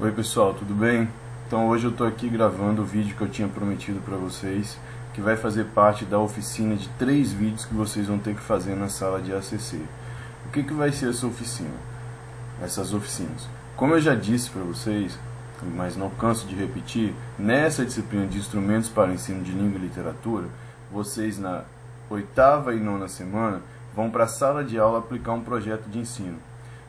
Oi pessoal, tudo bem? Então hoje eu estou aqui gravando o vídeo que eu tinha prometido para vocês, que vai fazer parte da oficina de 3 vídeos que vocês vão ter que fazer na sala de ACC. O que vai ser essa oficina? Essas oficinas. Como eu já disse para vocês, mas não canso de repetir, nessa disciplina de instrumentos para o ensino de língua e literatura, vocês na 8ª e 9ª semana vão para a sala de aula aplicar um projeto de ensino.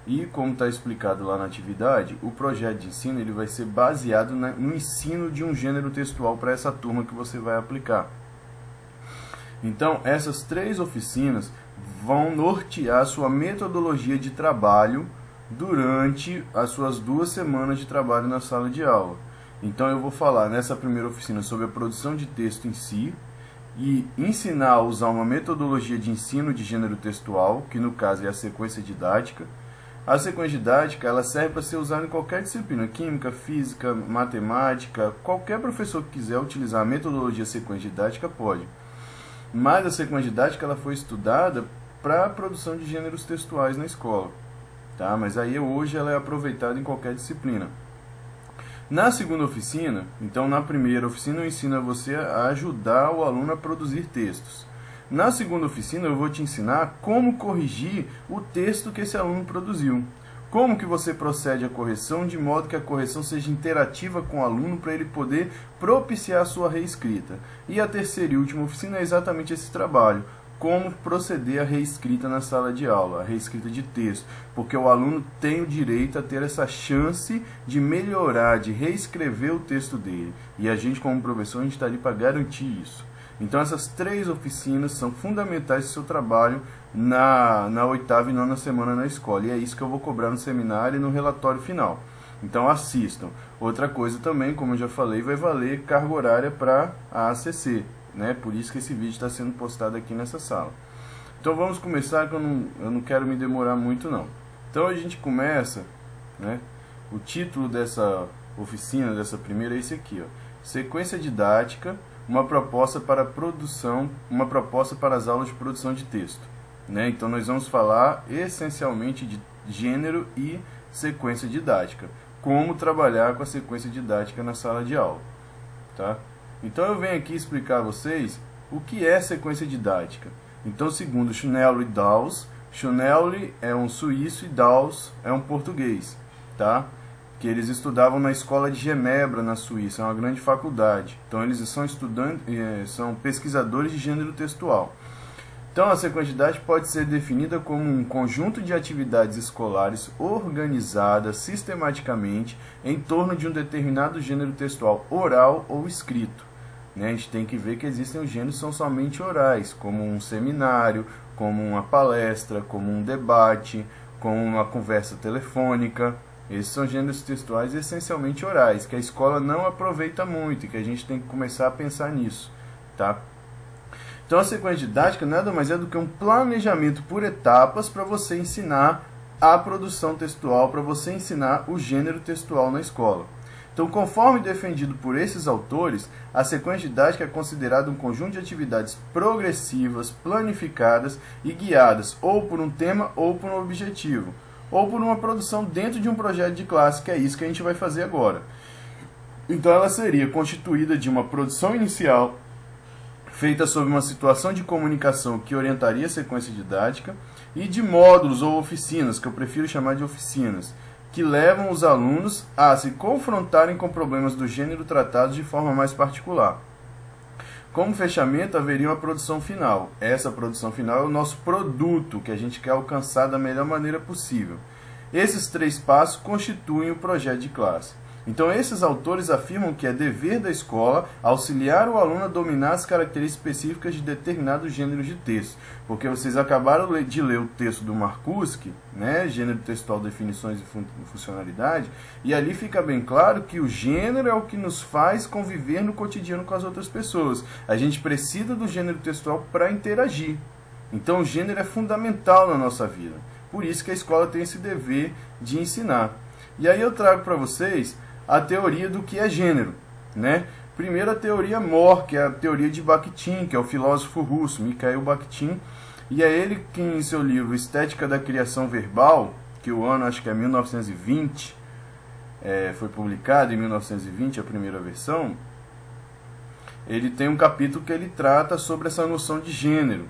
E como está explicado lá na atividade, o projeto de ensino ele vai ser baseado no ensino de um gênero textual para essa turma que você vai aplicar. Então, essas 3 oficinas vão nortear a sua metodologia de trabalho durante as suas 2 semanas de trabalho na sala de aula. Então eu vou falar nessa primeira oficina sobre a produção de texto em si, e ensinar a usar uma metodologia de ensino de gênero textual, que no caso é a sequência didática. A sequência didática ela serve para ser usada em qualquer disciplina, química, física, matemática, qualquer professor que quiser utilizar a metodologia sequência didática pode. Mas a sequência didática ela foi estudada para a produção de gêneros textuais na escola, tá? Mas aí hoje ela é aproveitada em qualquer disciplina. Na segunda oficina, então na primeira oficina eu ensino a você a ajudar o aluno a produzir textos. Na segunda oficina eu vou te ensinar como corrigir o texto que esse aluno produziu. Como que você procede à correção de modo que a correção seja interativa com o aluno para ele poder propiciar a sua reescrita. E a terceira e última oficina é exatamente esse trabalho. Como proceder à reescrita na sala de aula, a reescrita de texto. Porque o aluno tem o direito a ter essa chance de melhorar, de reescrever o texto dele. E a gente como professor a gente está ali para garantir isso. Então essas 3 oficinas são fundamentais do seu trabalho na 8ª e 9ª semana na escola. E é isso que eu vou cobrar no seminário e no relatório final. Então assistam. Outra coisa também, como eu já falei, vai valer carga horária para a ACC. Né? Por isso que esse vídeo está sendo postado aqui nessa sala. Então vamos começar, que eu não quero me demorar muito não. Então a gente começa, né? O título dessa oficina, dessa primeira é esse aqui, ó. Sequência didática. Uma proposta para produção, uma proposta para as aulas de produção de texto, né? Então nós vamos falar essencialmente de gênero e sequência didática, como trabalhar com a sequência didática na sala de aula, tá? Então eu venho aqui explicar a vocês o que é sequência didática. Então, segundo Schnelli e Dawes, Schnelli é um suíço e Dawes é um português, tá? Que eles estudavam na escola de Genebra, na Suíça, é uma grande faculdade. Então eles são são pesquisadores de gênero textual. Então a sequência didática pode ser definida como um conjunto de atividades escolares organizadas sistematicamente em torno de um determinado gênero textual, oral ou escrito. Né? A gente tem que ver que existem os gêneros que são somente orais, como um seminário, como uma palestra, como um debate, como uma conversa telefônica. Esses são gêneros textuais essencialmente orais, que a escola não aproveita muito e que a gente tem que começar a pensar nisso, tá? Então a sequência didática nada mais é do que um planejamento por etapas para você ensinar a produção textual, para você ensinar o gênero textual na escola. Então, conforme defendido por esses autores, a sequência didática é considerada um conjunto de atividades progressivas, planificadas e guiadas ou por um tema ou por um objetivo, ou por uma produção dentro de um projeto de classe, que é isso que a gente vai fazer agora. Então ela seria constituída de uma produção inicial, feita sobre uma situação de comunicação que orientaria a sequência didática, e de módulos ou oficinas, que eu prefiro chamar de oficinas, que levam os alunos a se confrontarem com problemas do gênero tratados de forma mais particular. Como fechamento, haveria uma produção final. Essa produção final é o nosso produto, que a gente quer alcançar da melhor maneira possível. Esses 3 passos constituem o projeto de classe. Então, esses autores afirmam que é dever da escola auxiliar o aluno a dominar as características específicas de determinados gêneros de texto. Porque vocês acabaram de ler o texto do Marcuski, né, Gênero Textual, Definições e Funcionalidade, e ali fica bem claro que o gênero é o que nos faz conviver no cotidiano com as outras pessoas. A gente precisa do gênero textual para interagir. Então, o gênero é fundamental na nossa vida. Por isso que a escola tem esse dever de ensinar. E aí eu trago para vocês a teoria do que é gênero, né? Primeiro a teoria MOR, que é a teoria de Bakhtin, que é o filósofo russo, Mikhail Bakhtin, e é ele que em seu livro Estética da Criação Verbal, que o ano acho que é 1920, foi publicado em 1920, a primeira versão, ele tem um capítulo que ele trata sobre essa noção de gênero.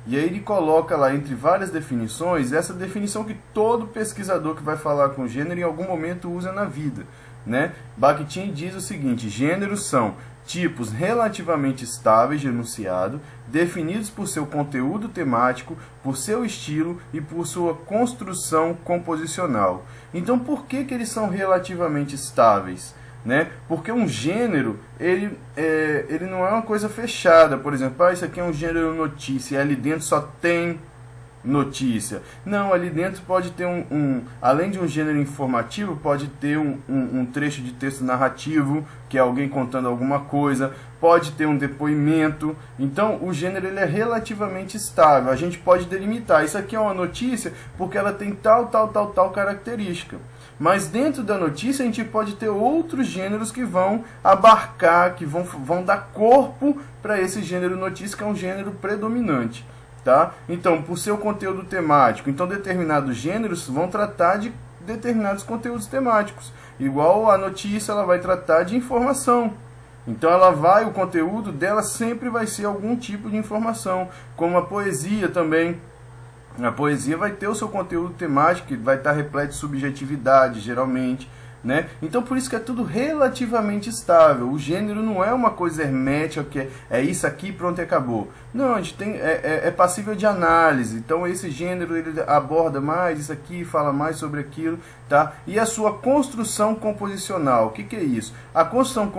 E aí ele coloca lá, entre várias definições, essa definição que todo pesquisador que vai falar com gênero em algum momento usa na vida, né? Bakhtin diz o seguinte: gêneros são tipos relativamente estáveis de enunciado, definidos por seu conteúdo temático, por seu estilo e por sua construção composicional. Então, por que eles são relativamente estáveis? Né? Porque um gênero, ele não é uma coisa fechada. Por exemplo, isso aqui é um gênero notícia, e ali dentro só tem notícia. Não, ali dentro pode ter além de um gênero informativo, pode ter um trecho de texto narrativo, que é alguém contando alguma coisa, pode ter um depoimento. Então, o gênero ele é relativamente estável. A gente pode delimitar, isso aqui é uma notícia porque ela tem tal característica. Mas dentro da notícia a gente pode ter outros gêneros que vão abarcar, que vão dar corpo para esse gênero notícia, que é um gênero predominante. Tá? Então, por seu conteúdo temático, então determinados gêneros vão tratar de determinados conteúdos temáticos. Igual a notícia, ela vai tratar de informação. Então o conteúdo dela sempre vai ser algum tipo de informação, como a poesia também. A poesia vai ter o seu conteúdo temático, que vai estar repleto de subjetividade, geralmente, né? Então, por isso que é tudo relativamente estável. O gênero não é uma coisa hermética, que é isso aqui, pronto e acabou. Não, a gente é passível de análise. Então, esse gênero ele aborda mais isso aqui, fala mais sobre aquilo, tá? E a sua construção composicional, o que é isso? A construção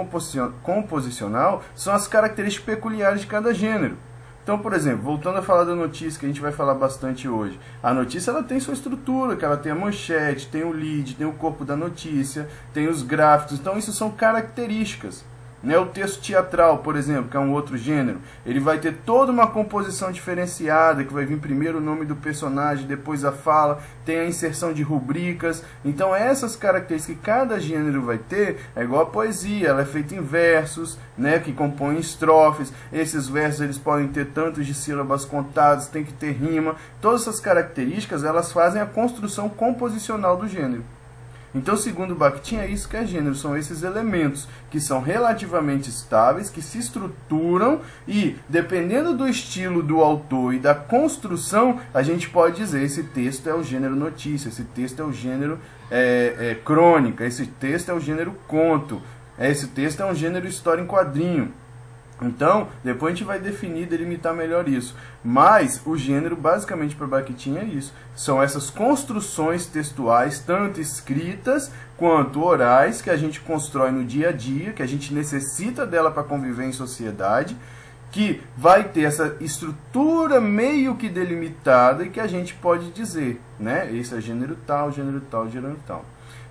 composicional são as características peculiares de cada gênero. Então, por exemplo, voltando a falar da notícia, que a gente vai falar bastante hoje. A notícia ela tem sua estrutura, que ela tem a manchete, tem o lead, tem o corpo da notícia, tem os gráficos. Então, isso são características. Né? O texto teatral, por exemplo, que é um outro gênero, ele vai ter toda uma composição diferenciada, que vai vir primeiro o nome do personagem, depois a fala, tem a inserção de rubricas. Então essas características que cada gênero vai ter, é igual a poesia, ela é feita em versos, né, que compõem estrofes. Esses versos eles podem ter tantos de sílabas contadas, tem que ter rima. Todas essas características, elas fazem a construção composicional do gênero. Então, segundo Bakhtin, é isso que é gênero, são esses elementos que são relativamente estáveis, que se estruturam e, dependendo do estilo do autor e da construção, a gente pode dizer, esse texto é o gênero notícia, esse texto é o gênero crônica, esse texto é o gênero conto, esse texto é um gênero história em quadrinho. Então, depois a gente vai definir, delimitar melhor isso. Mas o gênero, basicamente, para Bakhtin é isso. São essas construções textuais, tanto escritas quanto orais, que a gente constrói no dia a dia, que a gente necessita dela para conviver em sociedade, que vai ter essa estrutura meio que delimitada e que a gente pode dizer, né? Esse é gênero tal, gênero tal, gênero tal.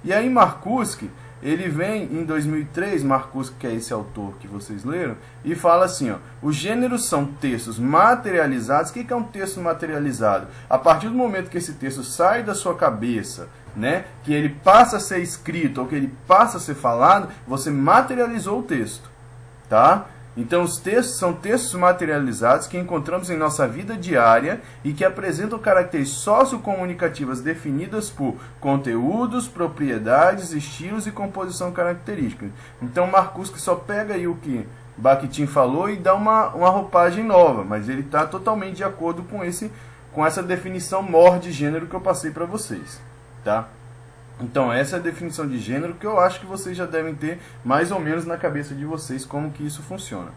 E aí Marcuse, ele vem em 2003, Marcuse, que é esse autor que vocês leram, e fala assim, ó, os gêneros são textos materializados. O que é um texto materializado? A partir do momento que esse texto sai da sua cabeça, né, que ele passa a ser escrito ou que ele passa a ser falado, você materializou o texto, tá? Então, os textos são textos materializados que encontramos em nossa vida diária e que apresentam características sociocomunicativas definidas por conteúdos, propriedades, estilos e composição característica. Então, Marcuse só pega aí o que Bakhtin falou e dá uma roupagem nova, mas ele está totalmente de acordo com essa definição maior de gênero que eu passei para vocês, tá? Então, essa é a definição de gênero que eu acho que vocês já devem ter mais ou menos na cabeça de vocês como que isso funciona.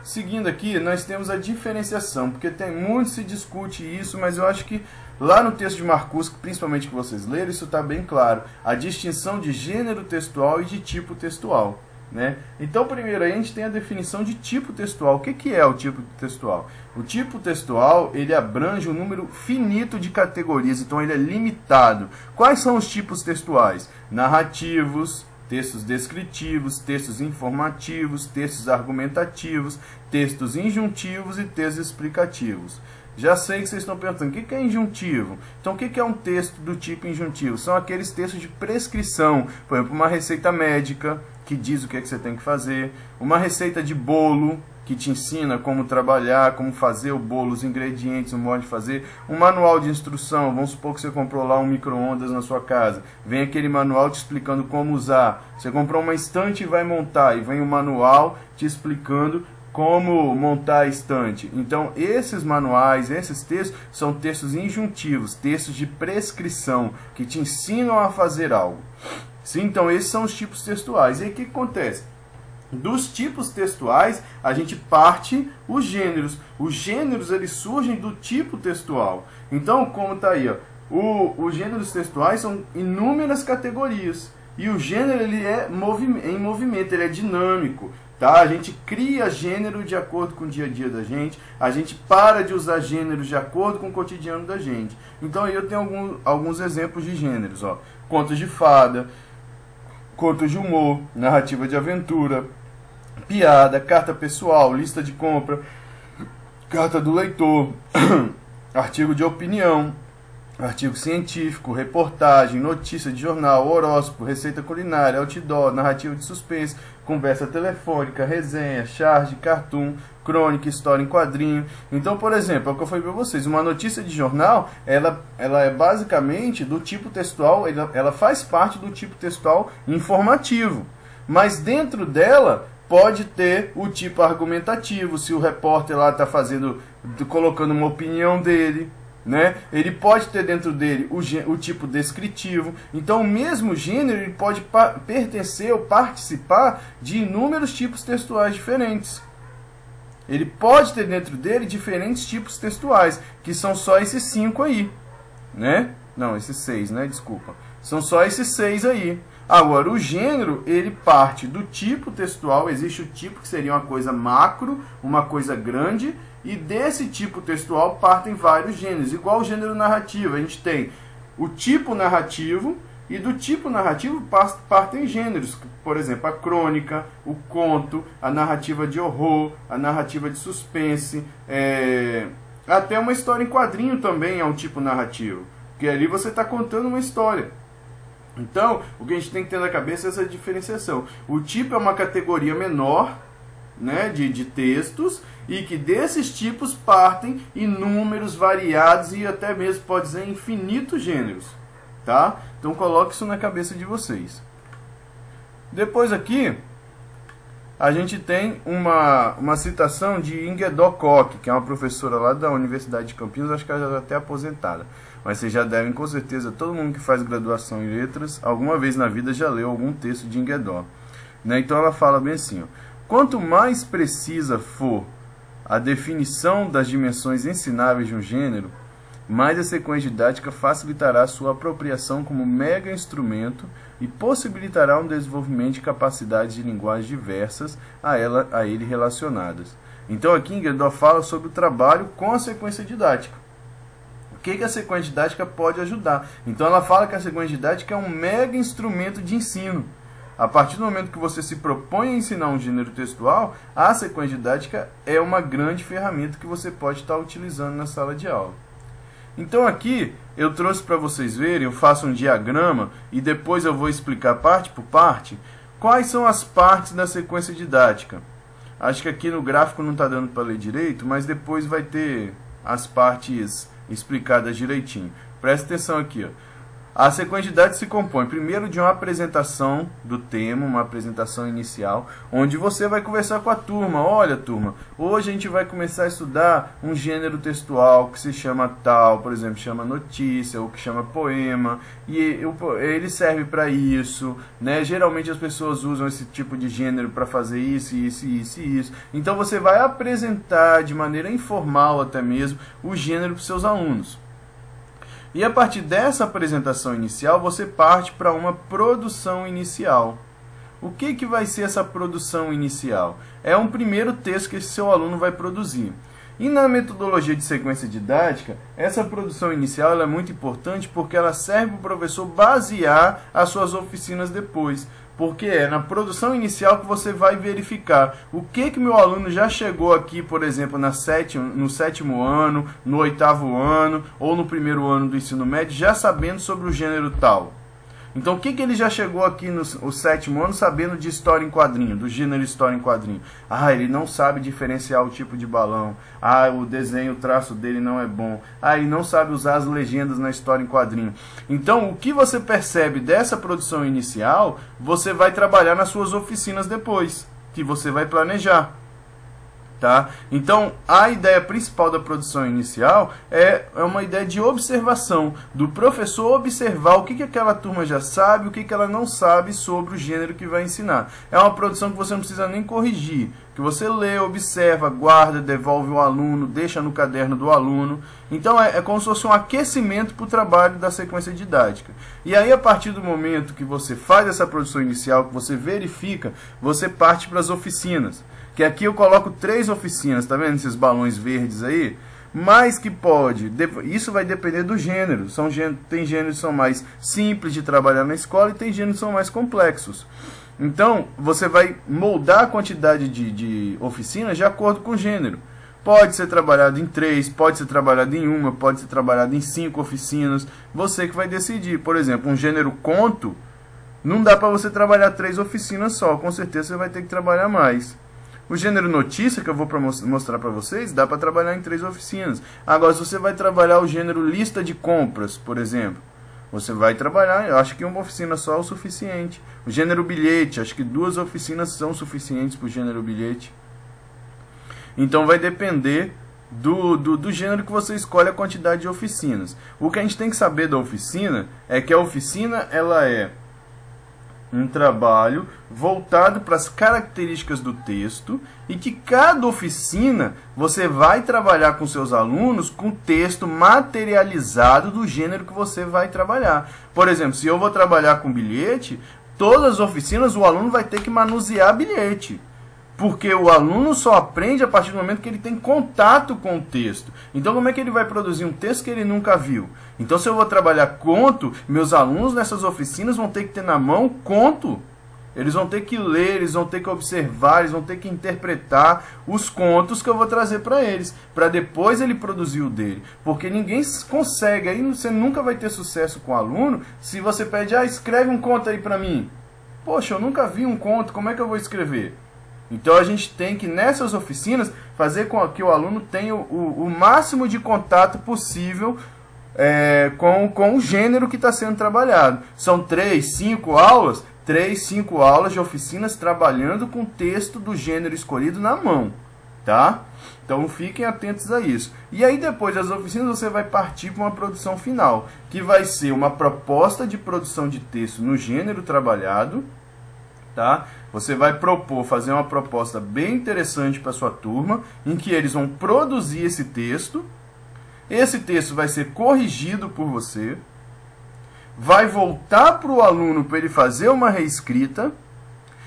Seguindo aqui, nós temos a diferenciação, porque muito se discute isso, mas eu acho que lá no texto de Marcuse, principalmente que vocês leram, isso está bem claro. A distinção de gênero textual e de tipo textual. Né? Então, primeiro aí a gente tem a definição de tipo textual. O que é o tipo textual? O tipo textual, ele abrange um número finito de categorias, então ele é limitado. Quais são os tipos textuais? Narrativos, textos descritivos, textos informativos, textos argumentativos, textos injuntivos e textos explicativos. Já sei que vocês estão perguntando, o que é injuntivo? Então, o que é um texto do tipo injuntivo? São aqueles textos de prescrição, por exemplo, uma receita médica, que diz o que é que você tem que fazer, uma receita de bolo, que te ensina como trabalhar, como fazer o bolo, os ingredientes, o modo de fazer, um manual de instrução. Vamos supor que você comprou lá um micro-ondas na sua casa, vem aquele manual te explicando como usar. Você comprou uma estante e vai montar, e vem o manual te explicando como montar a estante. Então esses manuais, esses textos, são textos injuntivos, textos de prescrição, que te ensinam a fazer algo. Sim, então esses são os tipos textuais. E aí o que acontece? Dos tipos textuais, a gente parte os gêneros. Os gêneros, eles surgem do tipo textual. Então, como está aí, ó, os gêneros textuais são inúmeras categorias. E o gênero, ele é em movimento, ele é dinâmico. Tá? A gente cria gênero de acordo com o dia a dia da gente. A gente para de usar gêneros de acordo com o cotidiano da gente. Então, aí eu tenho alguns exemplos de gêneros. Ó. Contos de fada, contos de humor, narrativa de aventura, piada, carta pessoal, lista de compra, carta do leitor, artigo de opinião, artigo científico, reportagem, notícia de jornal, horóscopo, receita culinária, outdoor, narrativa de suspense, conversa telefônica, resenha, charge, cartoon, crônica, história em quadrinho. Então, por exemplo, é o que eu falei para vocês, uma notícia de jornal, ela é basicamente do tipo textual, ela faz parte do tipo textual informativo, mas dentro dela pode ter o tipo argumentativo, se o repórter lá está colocando uma opinião dele, né? Ele pode ter dentro dele o tipo descritivo. Então o mesmo gênero ele pode pertencer ou participar de inúmeros tipos textuais diferentes. Ele pode ter dentro dele diferentes tipos textuais, que são só esses 5 aí, né? Não, esses 6, né? Desculpa. São só esses 6 aí. Agora, o gênero, ele parte do tipo textual. Existe o tipo que seria uma coisa macro, uma coisa grande, e desse tipo textual partem vários gêneros. Igual o gênero narrativo, a gente tem o tipo narrativo, e do tipo narrativo partem gêneros. Por exemplo, a crônica, o conto, a narrativa de horror, a narrativa de suspense, até uma história em quadrinho também é um tipo narrativo, porque ali você está contando uma história. Então, o que a gente tem que ter na cabeça é essa diferenciação. O tipo é uma categoria menor, né, de textos, e que desses tipos partem inúmeros, variados e até mesmo, pode dizer, infinitos gêneros. Tá? Então, coloque isso na cabeça de vocês. Depois aqui, a gente tem uma citação de Ingedó Koch, que é uma professora lá da Universidade de Campinas, acho que ela já está até aposentada. Mas vocês já devem, com certeza, todo mundo que faz graduação em letras, alguma vez na vida já leu algum texto de Ingedó. Né? Então ela fala bem assim, ó, quanto mais precisa for a definição das dimensões ensináveis de um gênero, mais a sequência didática facilitará sua apropriação como mega instrumento e possibilitará um desenvolvimento de capacidades de linguagem diversas a ele relacionadas. Então aqui Ingedó fala sobre o trabalho com a sequência didática. O que a sequência didática pode ajudar? Então ela fala que a sequência didática é um mega instrumento de ensino. A partir do momento que você se propõe a ensinar um gênero textual, a sequência didática é uma grande ferramenta que você pode estar utilizando na sala de aula. Então aqui eu trouxe para vocês verem, eu faço um diagrama e depois eu vou explicar parte por parte quais são as partes da sequência didática. Acho que aqui no gráfico não está dando para ler direito, mas depois vai ter as partes explicadas direitinho. Presta atenção aqui, ó. A sequência didática se compõe primeiro de uma apresentação do tema, uma apresentação inicial, onde você vai conversar com a turma. Olha, turma, hoje a gente vai começar a estudar um gênero textual que se chama tal, por exemplo, chama notícia, ou que chama poema, e ele serve para isso, né? Geralmente as pessoas usam esse tipo de gênero para fazer isso, isso, isso e isso. Então você vai apresentar de maneira informal até mesmo o gênero para os seus alunos. E a partir dessa apresentação inicial, você parte para uma produção inicial. O que vai ser essa produção inicial? É um primeiro texto que esse seu aluno vai produzir. E na metodologia de sequência didática, essa produção inicial ela é muito importante porque ela serve para o professor basear as suas oficinas depois. Porque é na produção inicial que você vai verificar o que meu aluno já chegou aqui, por exemplo, no 7º ano, no 8º ano ou no 1º ano do ensino médio, já sabendo sobre o gênero tal. Então o que ele já chegou aqui no o 7º ano sabendo de história em quadrinho, do gênero história em quadrinho? Ah, ele não sabe diferenciar o tipo de balão. Ah, o desenho, o traço dele não é bom. Ah, ele não sabe usar as legendas na história em quadrinho. Então o que você percebe dessa produção inicial, você vai trabalhar nas suas oficinas depois, que você vai planejar. Tá? Então, a ideia principal da produção inicial é uma ideia de observação, do professor observar o que aquela turma já sabe, o que ela não sabe sobre o gênero que vai ensinar. É uma produção que você não precisa nem corrigir, que você lê, observa, guarda, devolve ao aluno, deixa no caderno do aluno. Então, é como se fosse um aquecimento para o trabalho da sequência didática. E aí, a partir do momento que você faz essa produção inicial, que você verifica, você parte para as oficinas. Que aqui eu coloco 3 oficinas, tá vendo esses balões verdes aí? Mas que pode, isso vai depender do gênero. Tem gêneros que são mais simples de trabalhar na escola e tem gêneros que são mais complexos. Então, você vai moldar a quantidade de oficinas de acordo com o gênero. Pode ser trabalhado em 3, pode ser trabalhado em 1, pode ser trabalhado em 5 oficinas. Você que vai decidir. Por exemplo, um gênero conto, não dá para você trabalhar 3 oficinas só. Com certeza você vai ter que trabalhar mais. O gênero notícia, que eu vou mostrar para vocês, dá para trabalhar em 3 oficinas. Agora, se você vai trabalhar o gênero lista de compras, por exemplo, você vai trabalhar, eu acho que uma oficina só é o suficiente. O gênero bilhete, acho que 2 oficinas são suficientes para o gênero bilhete. Então, vai depender do gênero que você escolhe a quantidade de oficinas. O que a gente tem que saber da oficina é que a oficina ela é um trabalho voltado para as características do texto e que cada oficina você vai trabalhar com seus alunos com texto materializado do gênero que você vai trabalhar. Por exemplo, se eu vou trabalhar com bilhete, todas as oficinas o aluno vai ter que manusear bilhete. Porque o aluno só aprende a partir do momento que ele tem contato com o texto. Então, como é que ele vai produzir um texto que ele nunca viu? Então, se eu vou trabalhar conto, meus alunos nessas oficinas vão ter que ter na mão conto. Eles vão ter que ler, eles vão ter que observar, eles vão ter que interpretar os contos que eu vou trazer para eles, para depois ele produzir o dele. Porque ninguém consegue, aí você nunca vai ter sucesso com o aluno se você pede, escreve um conto aí para mim. Poxa, eu nunca vi um conto, como é que eu vou escrever? Então a gente tem que, nessas oficinas, fazer com que o aluno tenha o máximo de contato possível com o gênero que está sendo trabalhado. São 3, 5 aulas, 3, 5 aulas de oficinas trabalhando com o texto do gênero escolhido na mão, tá? Então fiquem atentos a isso. E aí depois das oficinas você vai partir para uma produção final, que vai ser uma proposta de produção de texto no gênero trabalhado, tá? Você vai propor, fazer uma proposta bem interessante para a sua turma, em que eles vão produzir esse texto vai ser corrigido por você, vai voltar para o aluno para ele fazer uma reescrita,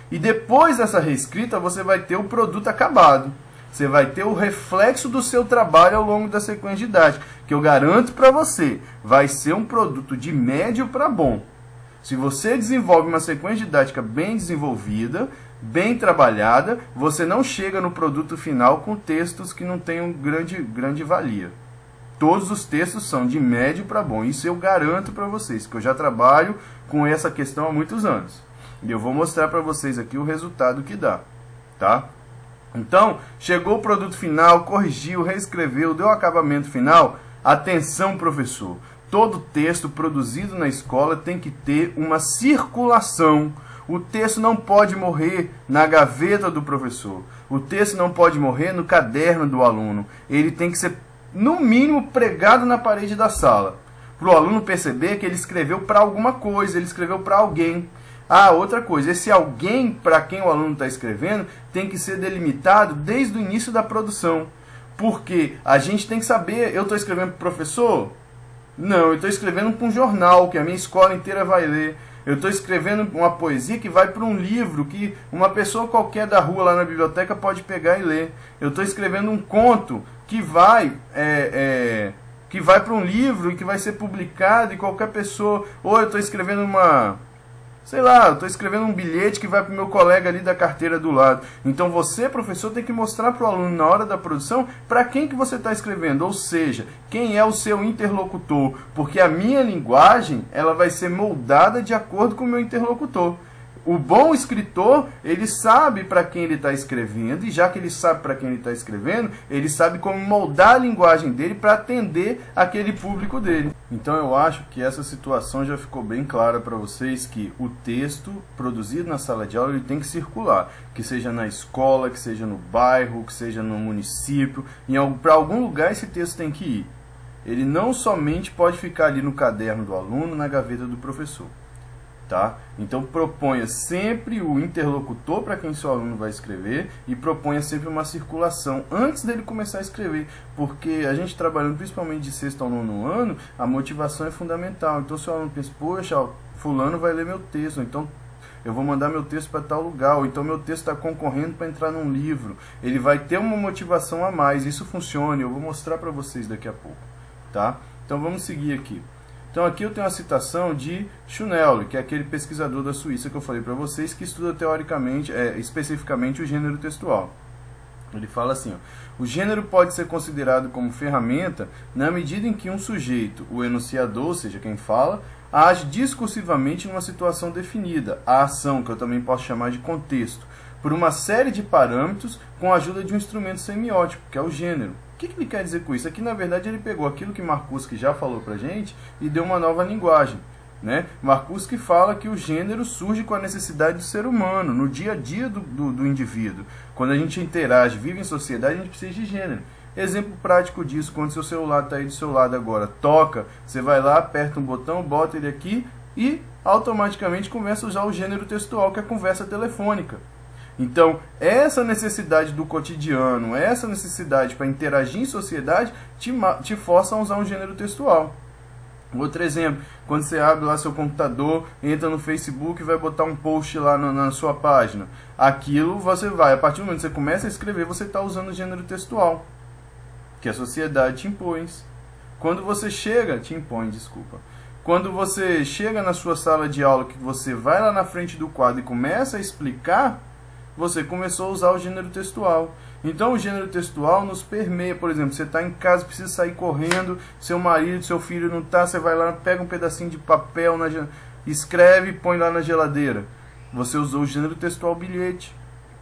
e depois dessa reescrita você vai ter o produto acabado. Você vai ter o reflexo do seu trabalho ao longo da sequência didática, que eu garanto para você, vai ser um produto de médio para bom. Se você desenvolve uma sequência didática bem desenvolvida, bem trabalhada, você não chega no produto final com textos que não tenham grande valia. Todos os textos são de médio para bom. Isso eu garanto para vocês, que eu já trabalho com essa questão há muitos anos. E eu vou mostrar para vocês aqui o resultado que dá, tá? Então, chegou o produto final, corrigiu, reescreveu, deu o acabamento final. Atenção, professor! Todo texto produzido na escola tem que ter uma circulação. O texto não pode morrer na gaveta do professor. O texto não pode morrer no caderno do aluno. Ele tem que ser, no mínimo, pregado na parede da sala. Para o aluno perceber que ele escreveu para alguma coisa, ele escreveu para alguém. Outra coisa, esse alguém para quem o aluno está escrevendo tem que ser delimitado desde o início da produção. Porque a gente tem que saber, eu estou escrevendo para o professor? Não, eu estou escrevendo para um jornal que a minha escola inteira vai ler. Eu estou escrevendo uma poesia que vai para um livro que uma pessoa qualquer da rua lá na biblioteca pode pegar e ler. Eu estou escrevendo um conto que vai para um livro e que vai ser publicado e qualquer pessoa... Ou eu estou escrevendo Sei lá, eu estou escrevendo um bilhete que vai para o meu colega ali da carteira do lado. Então você, professor, tem que mostrar para o aluno na hora da produção para quem que você está escrevendo, ou seja, quem é o seu interlocutor, porque a minha linguagem ela vai ser moldada de acordo com o meu interlocutor. O bom escritor, ele sabe para quem ele está escrevendo, e já que ele sabe para quem ele está escrevendo, ele sabe como moldar a linguagem dele para atender aquele público dele. Então eu acho que essa situação já ficou bem clara para vocês, que o texto produzido na sala de aula ele tem que circular, que seja na escola, que seja no bairro, que seja no município, para algum lugar esse texto tem que ir. Ele não somente pode ficar ali no caderno do aluno, na gaveta do professor. Tá? Então proponha sempre o interlocutor para quem seu aluno vai escrever e proponha sempre uma circulação antes dele começar a escrever, porque a gente trabalhando principalmente de sexto ao nono ano, a motivação é fundamental. Então se o aluno pensa, poxa, fulano vai ler meu texto, então eu vou mandar meu texto para tal lugar, ou então meu texto está concorrendo para entrar num livro, ele vai ter uma motivação a mais, isso funciona, eu vou mostrar para vocês daqui a pouco. Tá? Então vamos seguir aqui. Então aqui eu tenho uma citação de Schunell, que é aquele pesquisador da Suíça que eu falei para vocês, que estuda teoricamente, especificamente o gênero textual. Ele fala assim, ó, o gênero pode ser considerado como ferramenta na medida em que um sujeito, o enunciador, ou seja, quem fala, age discursivamente numa situação definida, a ação, que eu também posso chamar de contexto, por uma série de parâmetros com a ajuda de um instrumento semiótico, que é o gênero. O que ele quer dizer com isso? Aqui, na verdade, ele pegou aquilo que Marcuse já falou pra gente e deu uma nova linguagem. Né? Marcuse fala que o gênero surge com a necessidade do ser humano, no dia a dia do indivíduo. Quando a gente interage, vive em sociedade, a gente precisa de gênero. Exemplo prático disso, quando seu celular está aí do seu lado agora, toca, você vai lá, aperta um botão, bota ele aqui e automaticamente começa a usar o gênero textual, que é a conversa telefônica. Então, essa necessidade do cotidiano, essa necessidade para interagir em sociedade, te força a usar um gênero textual. Outro exemplo, quando você abre lá seu computador, entra no Facebook e vai botar um post lá na sua página. Aquilo você vai, a partir do momento que você começa a escrever, você está usando o gênero textual, que a sociedade te impõe. Quando você chega, te impõe, desculpa. Quando você chega na sua sala de aula, que você vai lá na frente do quadro e começa a explicar, você começou a usar o gênero textual. Então o gênero textual nos permeia. Por exemplo, você está em casa, precisa sair correndo, seu marido, seu filho não está, você vai lá, pega um pedacinho de papel, escreve e põe lá na geladeira. Você usou o gênero textual bilhete.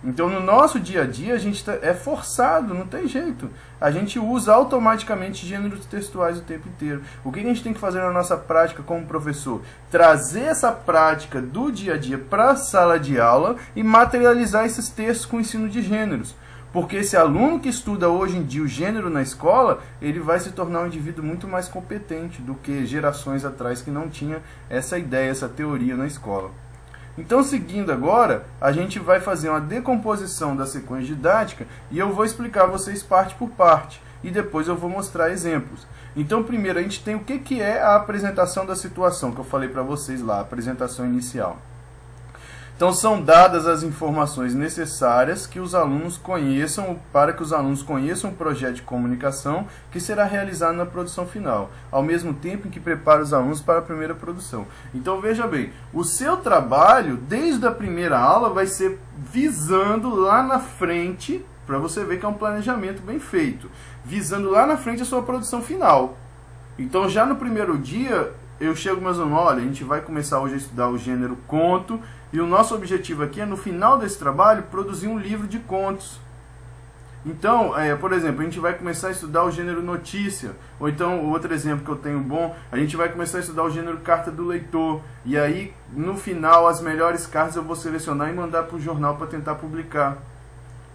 Então no nosso dia a dia a gente é forçado, não tem jeito. A gente usa automaticamente gêneros textuais o tempo inteiro. O que a gente tem que fazer na nossa prática como professor? Trazer essa prática do dia a dia para a sala de aula e materializar esses textos com o ensino de gêneros. Porque esse aluno que estuda hoje em dia o gênero na escola, ele vai se tornar um indivíduo muito mais competente do que gerações atrás que não tinha essa ideia, essa teoria na escola. Então, seguindo agora, a gente vai fazer uma decomposição da sequência didática e eu vou explicar a vocês parte por parte. E depois eu vou mostrar exemplos. Então, primeiro, a gente tem o que é a apresentação da situação, que eu falei para vocês lá, a apresentação inicial. Então, são dadas as informações necessárias que os alunos conheçam, para que os alunos conheçam o projeto de comunicação que será realizado na produção final, ao mesmo tempo em que prepara os alunos para a primeira produção. Então, veja bem, o seu trabalho, desde a primeira aula, vai ser visando lá na frente, para você ver que é um planejamento bem feito, visando lá na frente a sua produção final. Então, já no primeiro dia, eu chego meus alunos, olha, a gente vai começar hoje a estudar o gênero conto, e o nosso objetivo aqui é, no final desse trabalho, produzir um livro de contos. Então, por exemplo, a gente vai começar a estudar o gênero notícia. Ou então, outro exemplo que eu tenho bom, a gente vai começar a estudar o gênero carta do leitor. E aí, no final, as melhores cartas eu vou selecionar e mandar para o jornal para tentar publicar.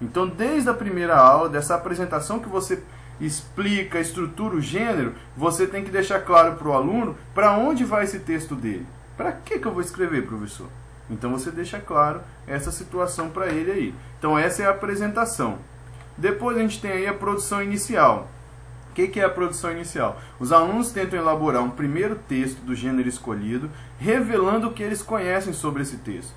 Então, desde a primeira aula, dessa apresentação que você explica, estrutura o gênero, você tem que deixar claro para o aluno para onde vai esse texto dele. Para que eu vou escrever, professor? Então você deixa claro essa situação para ele aí. Então essa é a apresentação. Depois a gente tem aí a produção inicial. O que é a produção inicial? Os alunos tentam elaborar um primeiro texto do gênero escolhido, revelando o que eles conhecem sobre esse texto.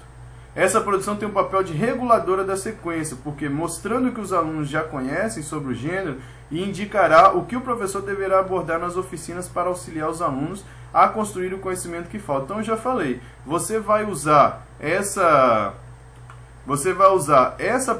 Essa produção tem um papel de reguladora da sequência, porque mostrando que os alunos já conhecem sobre o gênero e indicará o que o professor deverá abordar nas oficinas para auxiliar os alunos a construir o conhecimento que falta. Então eu já falei, você vai usar essa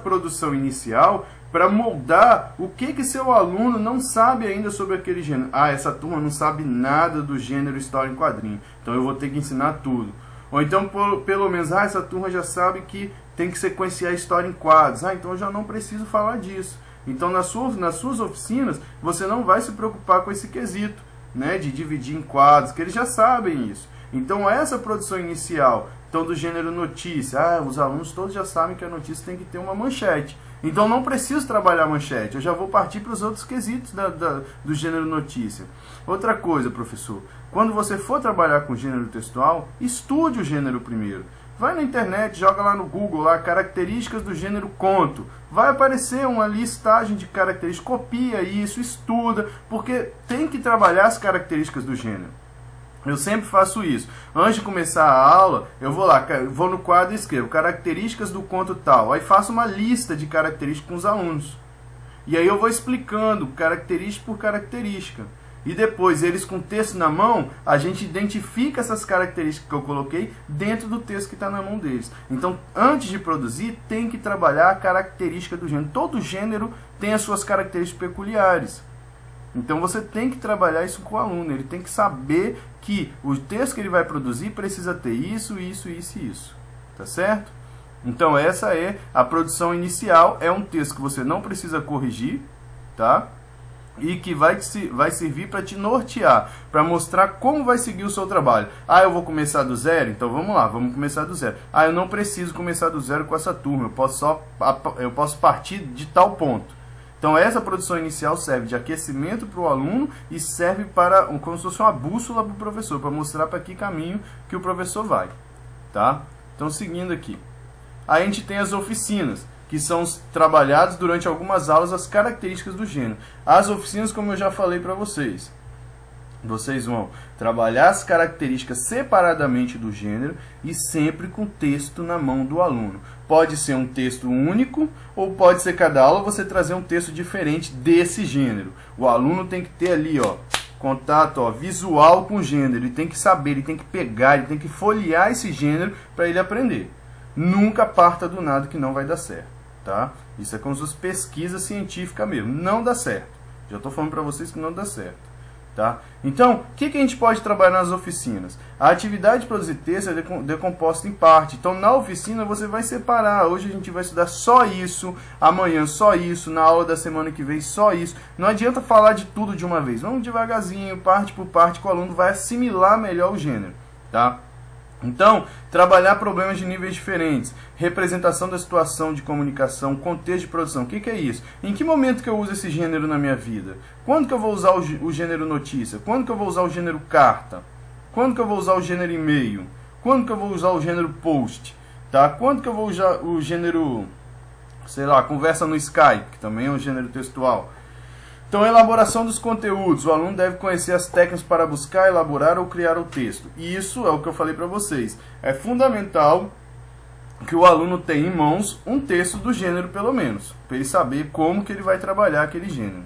produção inicial para moldar o que seu aluno não sabe ainda sobre aquele gênero. Ah, essa turma não sabe nada do gênero história em quadrinho, então eu vou ter que ensinar tudo. Ou então, pelo menos, essa turma já sabe que tem que sequenciar a história em quadros. Então eu já não preciso falar disso. Então, nas suas oficinas, você não vai se preocupar com esse quesito, né, de dividir em quadros, que eles já sabem isso. Então, essa produção inicial, então, do gênero notícia, os alunos todos já sabem que a notícia tem que ter uma manchete. Então, não preciso trabalhar manchete, eu já vou partir para os outros quesitos do gênero notícia. Outra coisa, professor, quando você for trabalhar com gênero textual, estude o gênero primeiro. Vai na internet, joga lá no Google, lá, características do gênero conto. Vai aparecer uma listagem de características, copia isso, estuda, porque tem que trabalhar as características do gênero. Eu sempre faço isso. Antes de começar a aula, eu vou lá, vou no quadro e escrevo características do conto tal. Aí faço uma lista de características com os alunos. E aí eu vou explicando característica por característica. E depois, eles com o texto na mão, a gente identifica essas características que eu coloquei dentro do texto que está na mão deles. Então, antes de produzir, tem que trabalhar a característica do gênero. Todo gênero tem as suas características peculiares. Então, você tem que trabalhar isso com o aluno. Ele tem que saber que o texto que ele vai produzir precisa ter isso, isso, isso e isso. Tá certo? Então, essa é a produção inicial. É um texto que você não precisa corrigir, tá? E que vai servir para te nortear, para mostrar como vai seguir o seu trabalho. Eu vou começar do zero? Então vamos lá, vamos começar do zero. Eu não preciso começar do zero com essa turma, eu posso partir de tal ponto. Então essa produção inicial serve de aquecimento para o aluno e serve para como se fosse uma bússola para o professor, para mostrar para que caminho que o professor vai. Tá? Então seguindo aqui. Aí a gente tem as oficinas, que são trabalhados durante algumas aulas as características do gênero. As oficinas, como eu já falei para vocês, vocês vão trabalhar as características separadamente do gênero e sempre com texto na mão do aluno. Pode ser um texto único ou pode ser cada aula você trazer um texto diferente desse gênero. O aluno tem que ter ali, contato visual com o gênero. Ele tem que saber, ele tem que pegar, ele tem que folhear esse gênero para ele aprender. Nunca parta do nada que não vai dar certo. Tá? Isso é como se fosse pesquisa científica mesmo. Não dá certo. Já estou falando para vocês que não dá certo. Tá? Então, o que a gente pode trabalhar nas oficinas? A atividade de produzir texto é decomposta em parte. Então, na oficina você vai separar. Hoje a gente vai estudar só isso, amanhã só isso, na aula da semana que vem só isso. Não adianta falar de tudo de uma vez. Vamos devagarzinho, parte por parte, que o aluno vai assimilar melhor o gênero. Tá? Então, trabalhar problemas de níveis diferentes, representação da situação de comunicação, contexto de produção. O que é isso? Em que momento que eu uso esse gênero na minha vida? Quando que eu vou usar o gênero notícia? Quando que eu vou usar o gênero carta? Quando que eu vou usar o gênero e-mail? Quando que eu vou usar o gênero post? Tá? Quando que eu vou usar o gênero, sei lá, conversa no Skype, que também é um gênero textual? Então, a elaboração dos conteúdos. O aluno deve conhecer as técnicas para buscar, elaborar ou criar o texto. E isso é o que eu falei para vocês. É fundamental que o aluno tenha em mãos um texto do gênero, pelo menos, para ele saber como que ele vai trabalhar aquele gênero.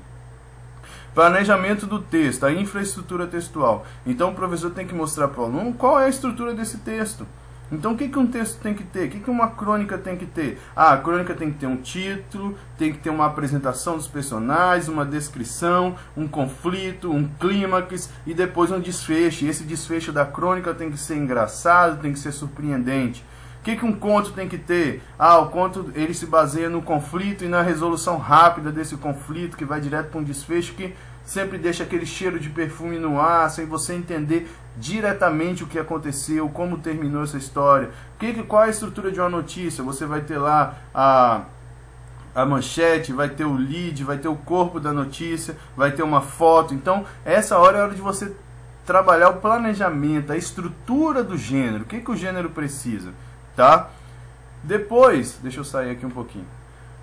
Planejamento do texto, a infraestrutura textual. Então, o professor tem que mostrar para o aluno qual é a estrutura desse texto. Então, o que um texto tem que ter? O que uma crônica tem que ter? A crônica tem que ter um título, tem que ter uma apresentação dos personagens, uma descrição, um conflito, um clímax e depois um desfecho. E esse desfecho da crônica tem que ser engraçado, tem que ser surpreendente. O que um conto tem que ter? O conto ele se baseia no conflito e na resolução rápida desse conflito, que vai direto para um desfecho que sempre deixa aquele cheiro de perfume no ar, sem você entender diretamente o que aconteceu, como terminou essa história. Qual é a estrutura de uma notícia? Você vai ter lá a manchete, vai ter o lead, vai ter o corpo da notícia, vai ter uma foto. Então, essa hora é a hora de você trabalhar o planejamento, a estrutura do gênero. O que o gênero precisa? Tá? Depois, deixa eu sair aqui um pouquinho.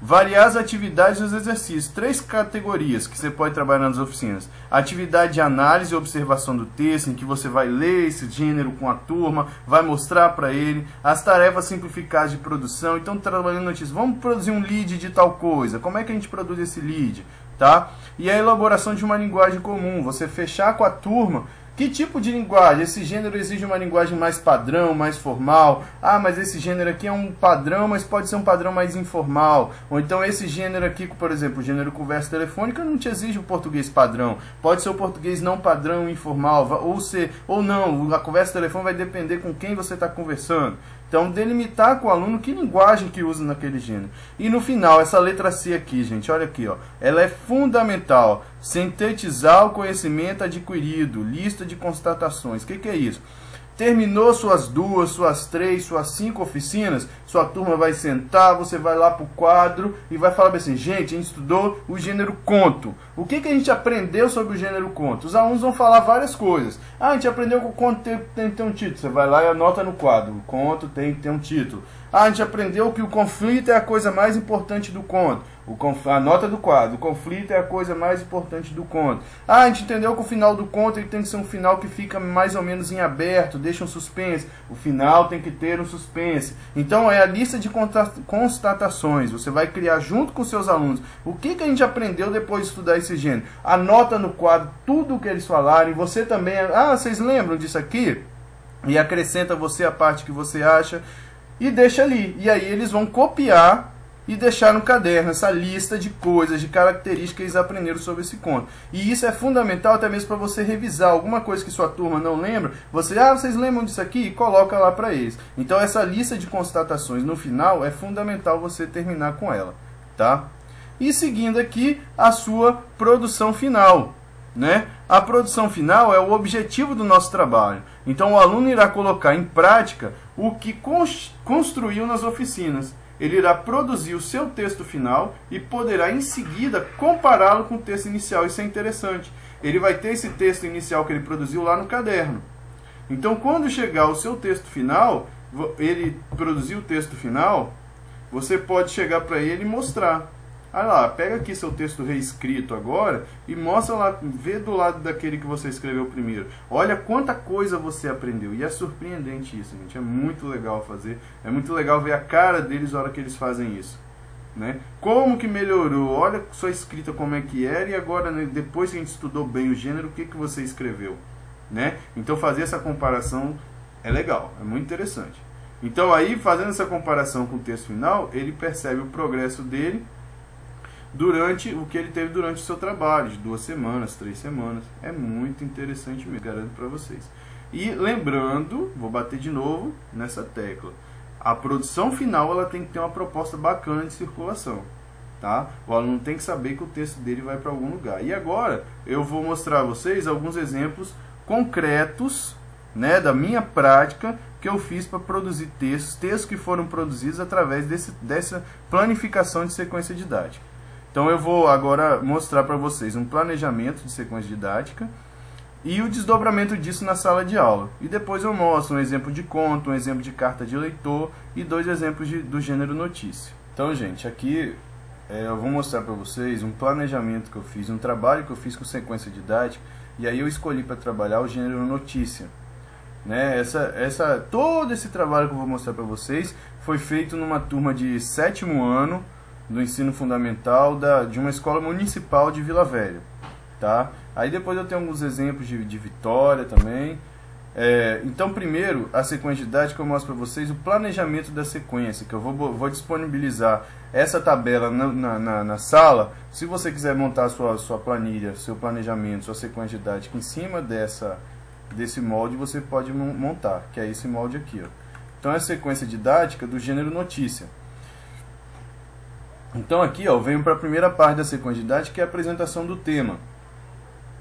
Variar as atividades e os exercícios. 3 categorias que você pode trabalhar nas oficinas. Atividade de análise e observação do texto, em que você vai ler esse gênero com a turma, vai mostrar para ele. As tarefas simplificadas de produção. Então, trabalhando notícias, vamos produzir um lead de tal coisa. Como é que a gente produz esse lead? Tá? E a elaboração de uma linguagem comum. Você fechar com a turma. Que tipo de linguagem? Esse gênero exige uma linguagem mais padrão, mais formal. Ah, mas esse gênero aqui é um padrão, mas pode ser um padrão mais informal. Ou então esse gênero aqui, por exemplo, o gênero conversa telefônica não te exige o português padrão. Pode ser o português não padrão, informal. Ou não, a conversa telefônica vai depender com quem você está conversando. Então, delimitar com o aluno que linguagem que usa naquele gênero. E no final, essa letra C aqui, gente, olha aqui, ó, ela é fundamental. Sintetizar o conhecimento adquirido, lista de constatações. O que é isso? Terminou suas 2, suas 3, suas 5 oficinas, sua turma vai sentar, você vai lá para o quadro e vai falar assim, gente, a gente estudou o gênero conto. O que a gente aprendeu sobre o gênero conto? Os alunos vão falar várias coisas. Ah, a gente aprendeu que o conto tem que ter um título. Você vai lá e anota no quadro, o conto tem que ter um título. Ah, a gente aprendeu que o conflito é a coisa mais importante do conto. A nota do quadro, o conflito é a coisa mais importante do conto. Ah, a gente entendeu que o final do conto ele tem que ser um final que fica mais ou menos em aberto, deixa um suspense. O final tem que ter um suspense. Então é a lista de constatações. Você vai criar junto com seus alunos. O que a gente aprendeu depois de estudar esse gênero? Anota no quadro tudo o que eles falarem. Você também, vocês lembram disso aqui? E acrescenta você a parte que você acha e deixa ali. E aí eles vão copiar e deixar no caderno essa lista de coisas, de características que eles aprenderam sobre esse conto. E isso é fundamental até mesmo para você revisar alguma coisa que sua turma não lembra. Vocês lembram disso aqui? E coloca lá para eles. Então essa lista de constatações no final é fundamental você terminar com ela, tá? E seguindo aqui a sua produção final, né? A produção final é o objetivo do nosso trabalho. Então o aluno irá colocar em prática o que construiu nas oficinas. Ele irá produzir o seu texto final e poderá em seguida compará-lo com o texto inicial. Isso é interessante. Ele vai ter esse texto inicial que ele produziu lá no caderno. Então, quando chegar o seu texto final, ele produziu o texto final, você pode chegar para ele e mostrar. Olha lá, pega aqui seu texto reescrito agora e mostra lá, vê do lado daquele que você escreveu primeiro. Olha quanta coisa você aprendeu. E é surpreendente isso, gente. É muito legal fazer. É muito legal ver a cara deles na hora que eles fazem isso, né? Como que melhorou? Olha sua escrita como é que era e agora, né, depois que a gente estudou bem o gênero, o que você escreveu, né? Então fazer essa comparação é legal, é muito interessante. Então aí, fazendo essa comparação com o texto final, ele percebe o progresso dele durante o que ele teve durante o seu trabalho, de 2 semanas, 3 semanas. É muito interessante mesmo, garanto para vocês. E lembrando, vou bater de novo nessa tecla, a produção final ela tem que ter uma proposta bacana de circulação, tá? O aluno tem que saber que o texto dele vai para algum lugar. E agora eu vou mostrar a vocês alguns exemplos concretos, né, da minha prática que eu fiz para produzir textos que foram produzidos através dessa planificação de sequência didática. Então eu vou agora mostrar para vocês um planejamento de sequência didática e o desdobramento disso na sala de aula. E depois eu mostro um exemplo de conto, um exemplo de carta de leitor e 2 exemplos do gênero notícia. Então, gente, aqui eu vou mostrar para vocês um planejamento que eu fiz, um trabalho que eu fiz com sequência didática, e aí eu escolhi para trabalhar o gênero notícia, né? Todo esse trabalho que eu vou mostrar para vocês foi feito numa turma de 7º ano do ensino fundamental de uma escola municipal de Vila Velha, tá? Aí depois eu tenho alguns exemplos de Vitória também. Então primeiro, a sequência didática eu mostro para vocês o planejamento da sequência, que eu vou disponibilizar essa tabela na sala. Se você quiser montar sua planilha, seu planejamento, sua sequência didática em cima desse molde, você pode montar, que é esse molde aqui, ó. Então é a sequência didática do gênero notícia. Então aqui, ó, venho para a primeira parte da sequência didática, que é a apresentação do tema.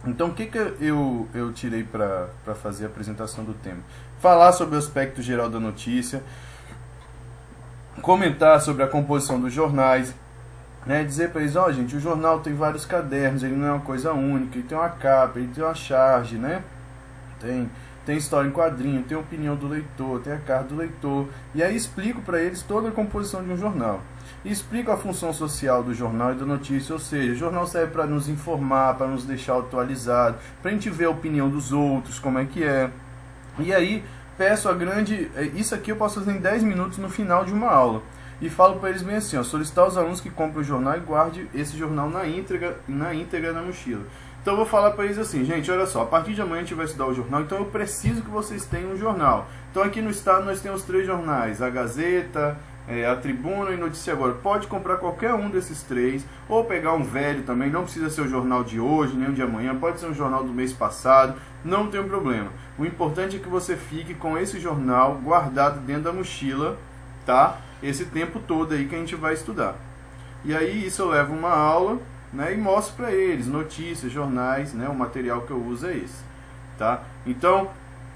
Então o que eu tirei para fazer a apresentação do tema? Falar sobre o aspecto geral da notícia, comentar sobre a composição dos jornais, né, dizer para eles, ó, gente, o jornal tem vários cadernos, ele não é uma coisa única, ele tem uma capa, ele tem uma charge, né? tem história em quadrinho, tem opinião do leitor, tem a carta do leitor. E aí explico para eles toda a composição de um jornal. E explico a função social do jornal e da notícia, ou seja, o jornal serve para nos informar, para nos deixar atualizados, para a gente ver a opinião dos outros, como é que é. E aí peço a grande... Isso aqui eu posso fazer em 10 minutos no final de uma aula. E falo para eles bem assim, ó, solicitar aos alunos que comprem o jornal e guarde esse jornal na íntegra na mochila. Então eu vou falar para eles assim, gente, olha só, a partir de amanhã a gente vai estudar o jornal, então eu preciso que vocês tenham um jornal. Então aqui no estado nós temos 3 jornais, a Gazeta, a Tribuna e Notícia Agora. Pode comprar qualquer um desses 3, ou pegar um velho também, não precisa ser o jornal de hoje, nem o de amanhã, pode ser um jornal do mês passado, não tem problema. O importante é que você fique com esse jornal guardado dentro da mochila, tá? Esse tempo todo aí que a gente vai estudar. E aí isso eu levo uma aula, né, e mostro para eles notícias, jornais, né, o material que eu uso é esse, tá? Então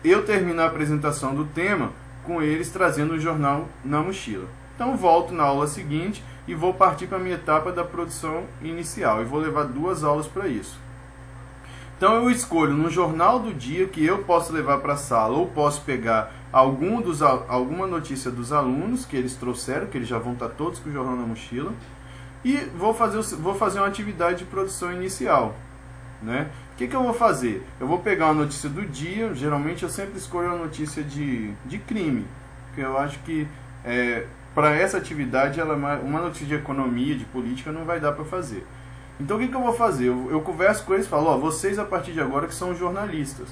eu termino a apresentação do tema com eles trazendo o jornal na mochila. Então volto na aula seguinte e vou partir para a minha etapa da produção inicial e vou levar 2 aulas para isso. Então eu escolho no jornal do dia que eu posso levar para a sala, ou posso pegar alguma notícia dos alunos que eles trouxeram, que eles já vão estar todos com o jornal na mochila, e vou fazer uma atividade de produção inicial, né? O que eu vou fazer? Eu vou pegar uma notícia do dia, geralmente eu sempre escolho uma notícia de crime, porque eu acho que para essa atividade uma notícia de economia, de política não vai dar para fazer. Então o que eu vou fazer? Eu converso com eles e falo, ó, vocês a partir de agora que são jornalistas.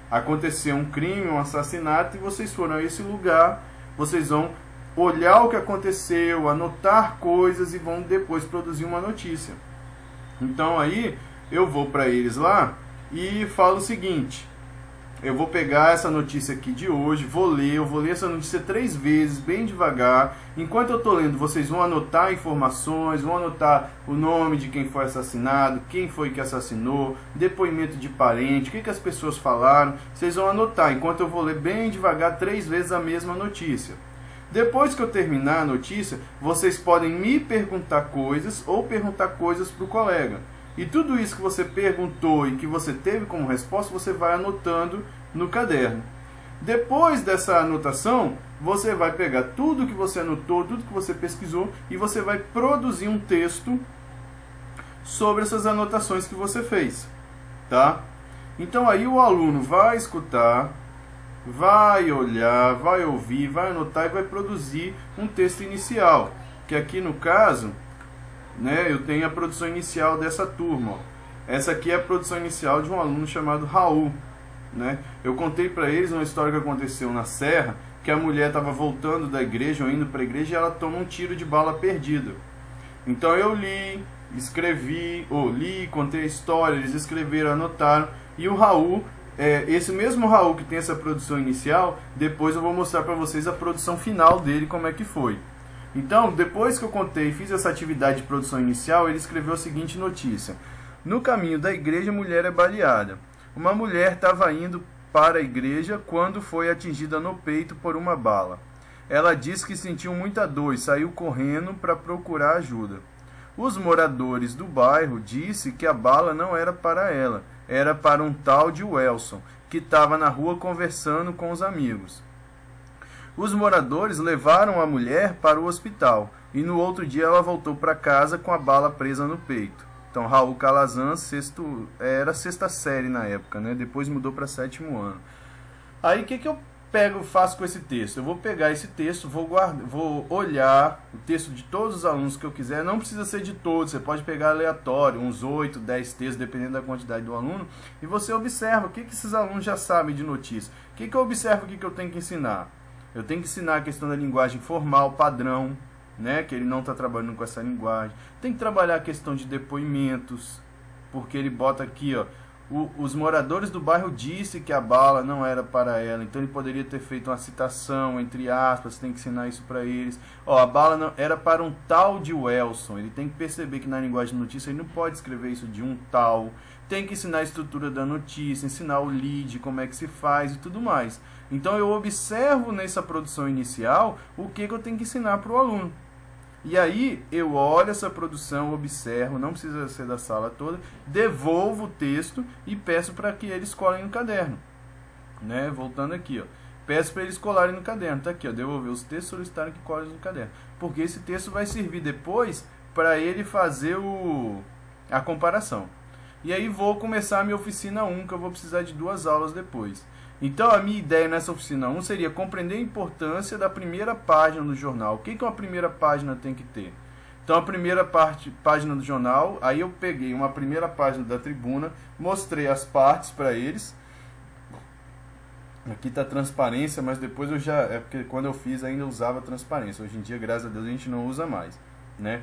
Aconteceu um crime, um assassinato, e vocês foram a esse lugar, vocês vão olhar o que aconteceu, anotar coisas e vão depois produzir uma notícia. Então aí eu vou para eles lá e falo o seguinte, eu vou pegar essa notícia aqui de hoje, eu vou ler essa notícia 3 vezes, bem devagar. Enquanto eu estou lendo, vocês vão anotar informações, vão anotar o nome de quem foi assassinado, quem foi que assassinou, depoimento de parente, o que as pessoas falaram. Vocês vão anotar, enquanto eu vou ler bem devagar 3 vezes a mesma notícia. Depois que eu terminar a notícia, vocês podem me perguntar coisas ou perguntar coisas para o colega. E tudo isso que você perguntou e que você teve como resposta, você vai anotando no caderno. Depois dessa anotação, você vai pegar tudo que você anotou, tudo que você pesquisou, e você vai produzir um texto sobre essas anotações que você fez, tá? Então aí o aluno vai escutar, vai olhar, vai ouvir, vai anotar e vai produzir um texto inicial, que aqui no caso, né, eu tenho a produção inicial dessa turma, ó. Essa aqui é a produção inicial de um aluno chamado Raul, né? Eu contei para eles uma história que aconteceu na Serra, que a mulher estava voltando da igreja ou indo para a igreja e ela toma um tiro de bala perdida. Então eu li, contei a história, eles escreveram, anotaram, e o Raul, esse mesmo Raul que tem essa produção inicial, depois eu vou mostrar para vocês a produção final dele, como é que foi. Então, depois que eu contei e fiz essa atividade de produção inicial, ele escreveu a seguinte notícia. No caminho da igreja, a mulher é baleada. Uma mulher estava indo para a igreja quando foi atingida no peito por uma bala. Ela disse que sentiu muita dor e saiu correndo para procurar ajuda. Os moradores do bairro disseram que a bala não era para ela, era para um tal de Wilson, que estava na rua conversando com os amigos. Os moradores levaram a mulher para o hospital e no outro dia ela voltou para casa com a bala presa no peito. Então Raul Calazan, era 6ª série na época, né? Depois mudou para 7º ano. Aí o que eu faço com esse texto? Eu vou pegar esse texto, vou olhar o texto de todos os alunos que eu quiser, não precisa ser de todos, você pode pegar aleatório, uns 8, 10 textos, dependendo da quantidade do aluno, e você observa o que esses alunos já sabem de notícia. O que eu observo, o que eu tenho que ensinar? Eu tenho que ensinar a questão da linguagem formal, padrão, né, que ele não está trabalhando com essa linguagem. Tem que trabalhar a questão de depoimentos, porque ele bota aqui, ó, os moradores do bairro disse que a bala não era para ela, então ele poderia ter feito uma citação, entre aspas, tem que ensinar isso para eles. Ó, a bala não, era para um tal de Wilson, ele tem que perceber que na linguagem de notícia ele não pode escrever isso de um tal. Tem que ensinar a estrutura da notícia, ensinar o lead, como é que se faz e tudo mais. Então eu observo nessa produção inicial o que eu tenho que ensinar para o aluno. E aí eu olho essa produção, observo, não precisa ser da sala toda, devolvo o texto e peço para que eles colhem no caderno. né? Voltando aqui, ó. Peço para eles colarem no caderno, tá aqui, ó, devolver os textos, solicitarem que colhem no caderno. Porque esse texto vai servir depois para ele fazer a comparação. E aí vou começar a minha oficina 1, que eu vou precisar de 2 aulas depois. Então a minha ideia nessa oficina 1 seria compreender a importância da primeira página do jornal. O que uma primeira página tem que ter? Então a primeira página do jornal, aí eu peguei uma primeira página da Tribuna, mostrei as partes para eles. Aqui está transparência, mas depois eu já... É porque quando eu fiz ainda usava transparência. Hoje em dia, graças a Deus, a gente não usa mais, né?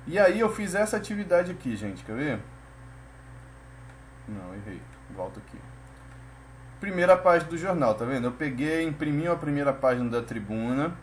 E aí eu fiz essa atividade aqui, gente. Quer ver? Não, errei. Volto aqui. Primeira página do jornal, tá vendo? Eu peguei, imprimi a primeira página da Tribuna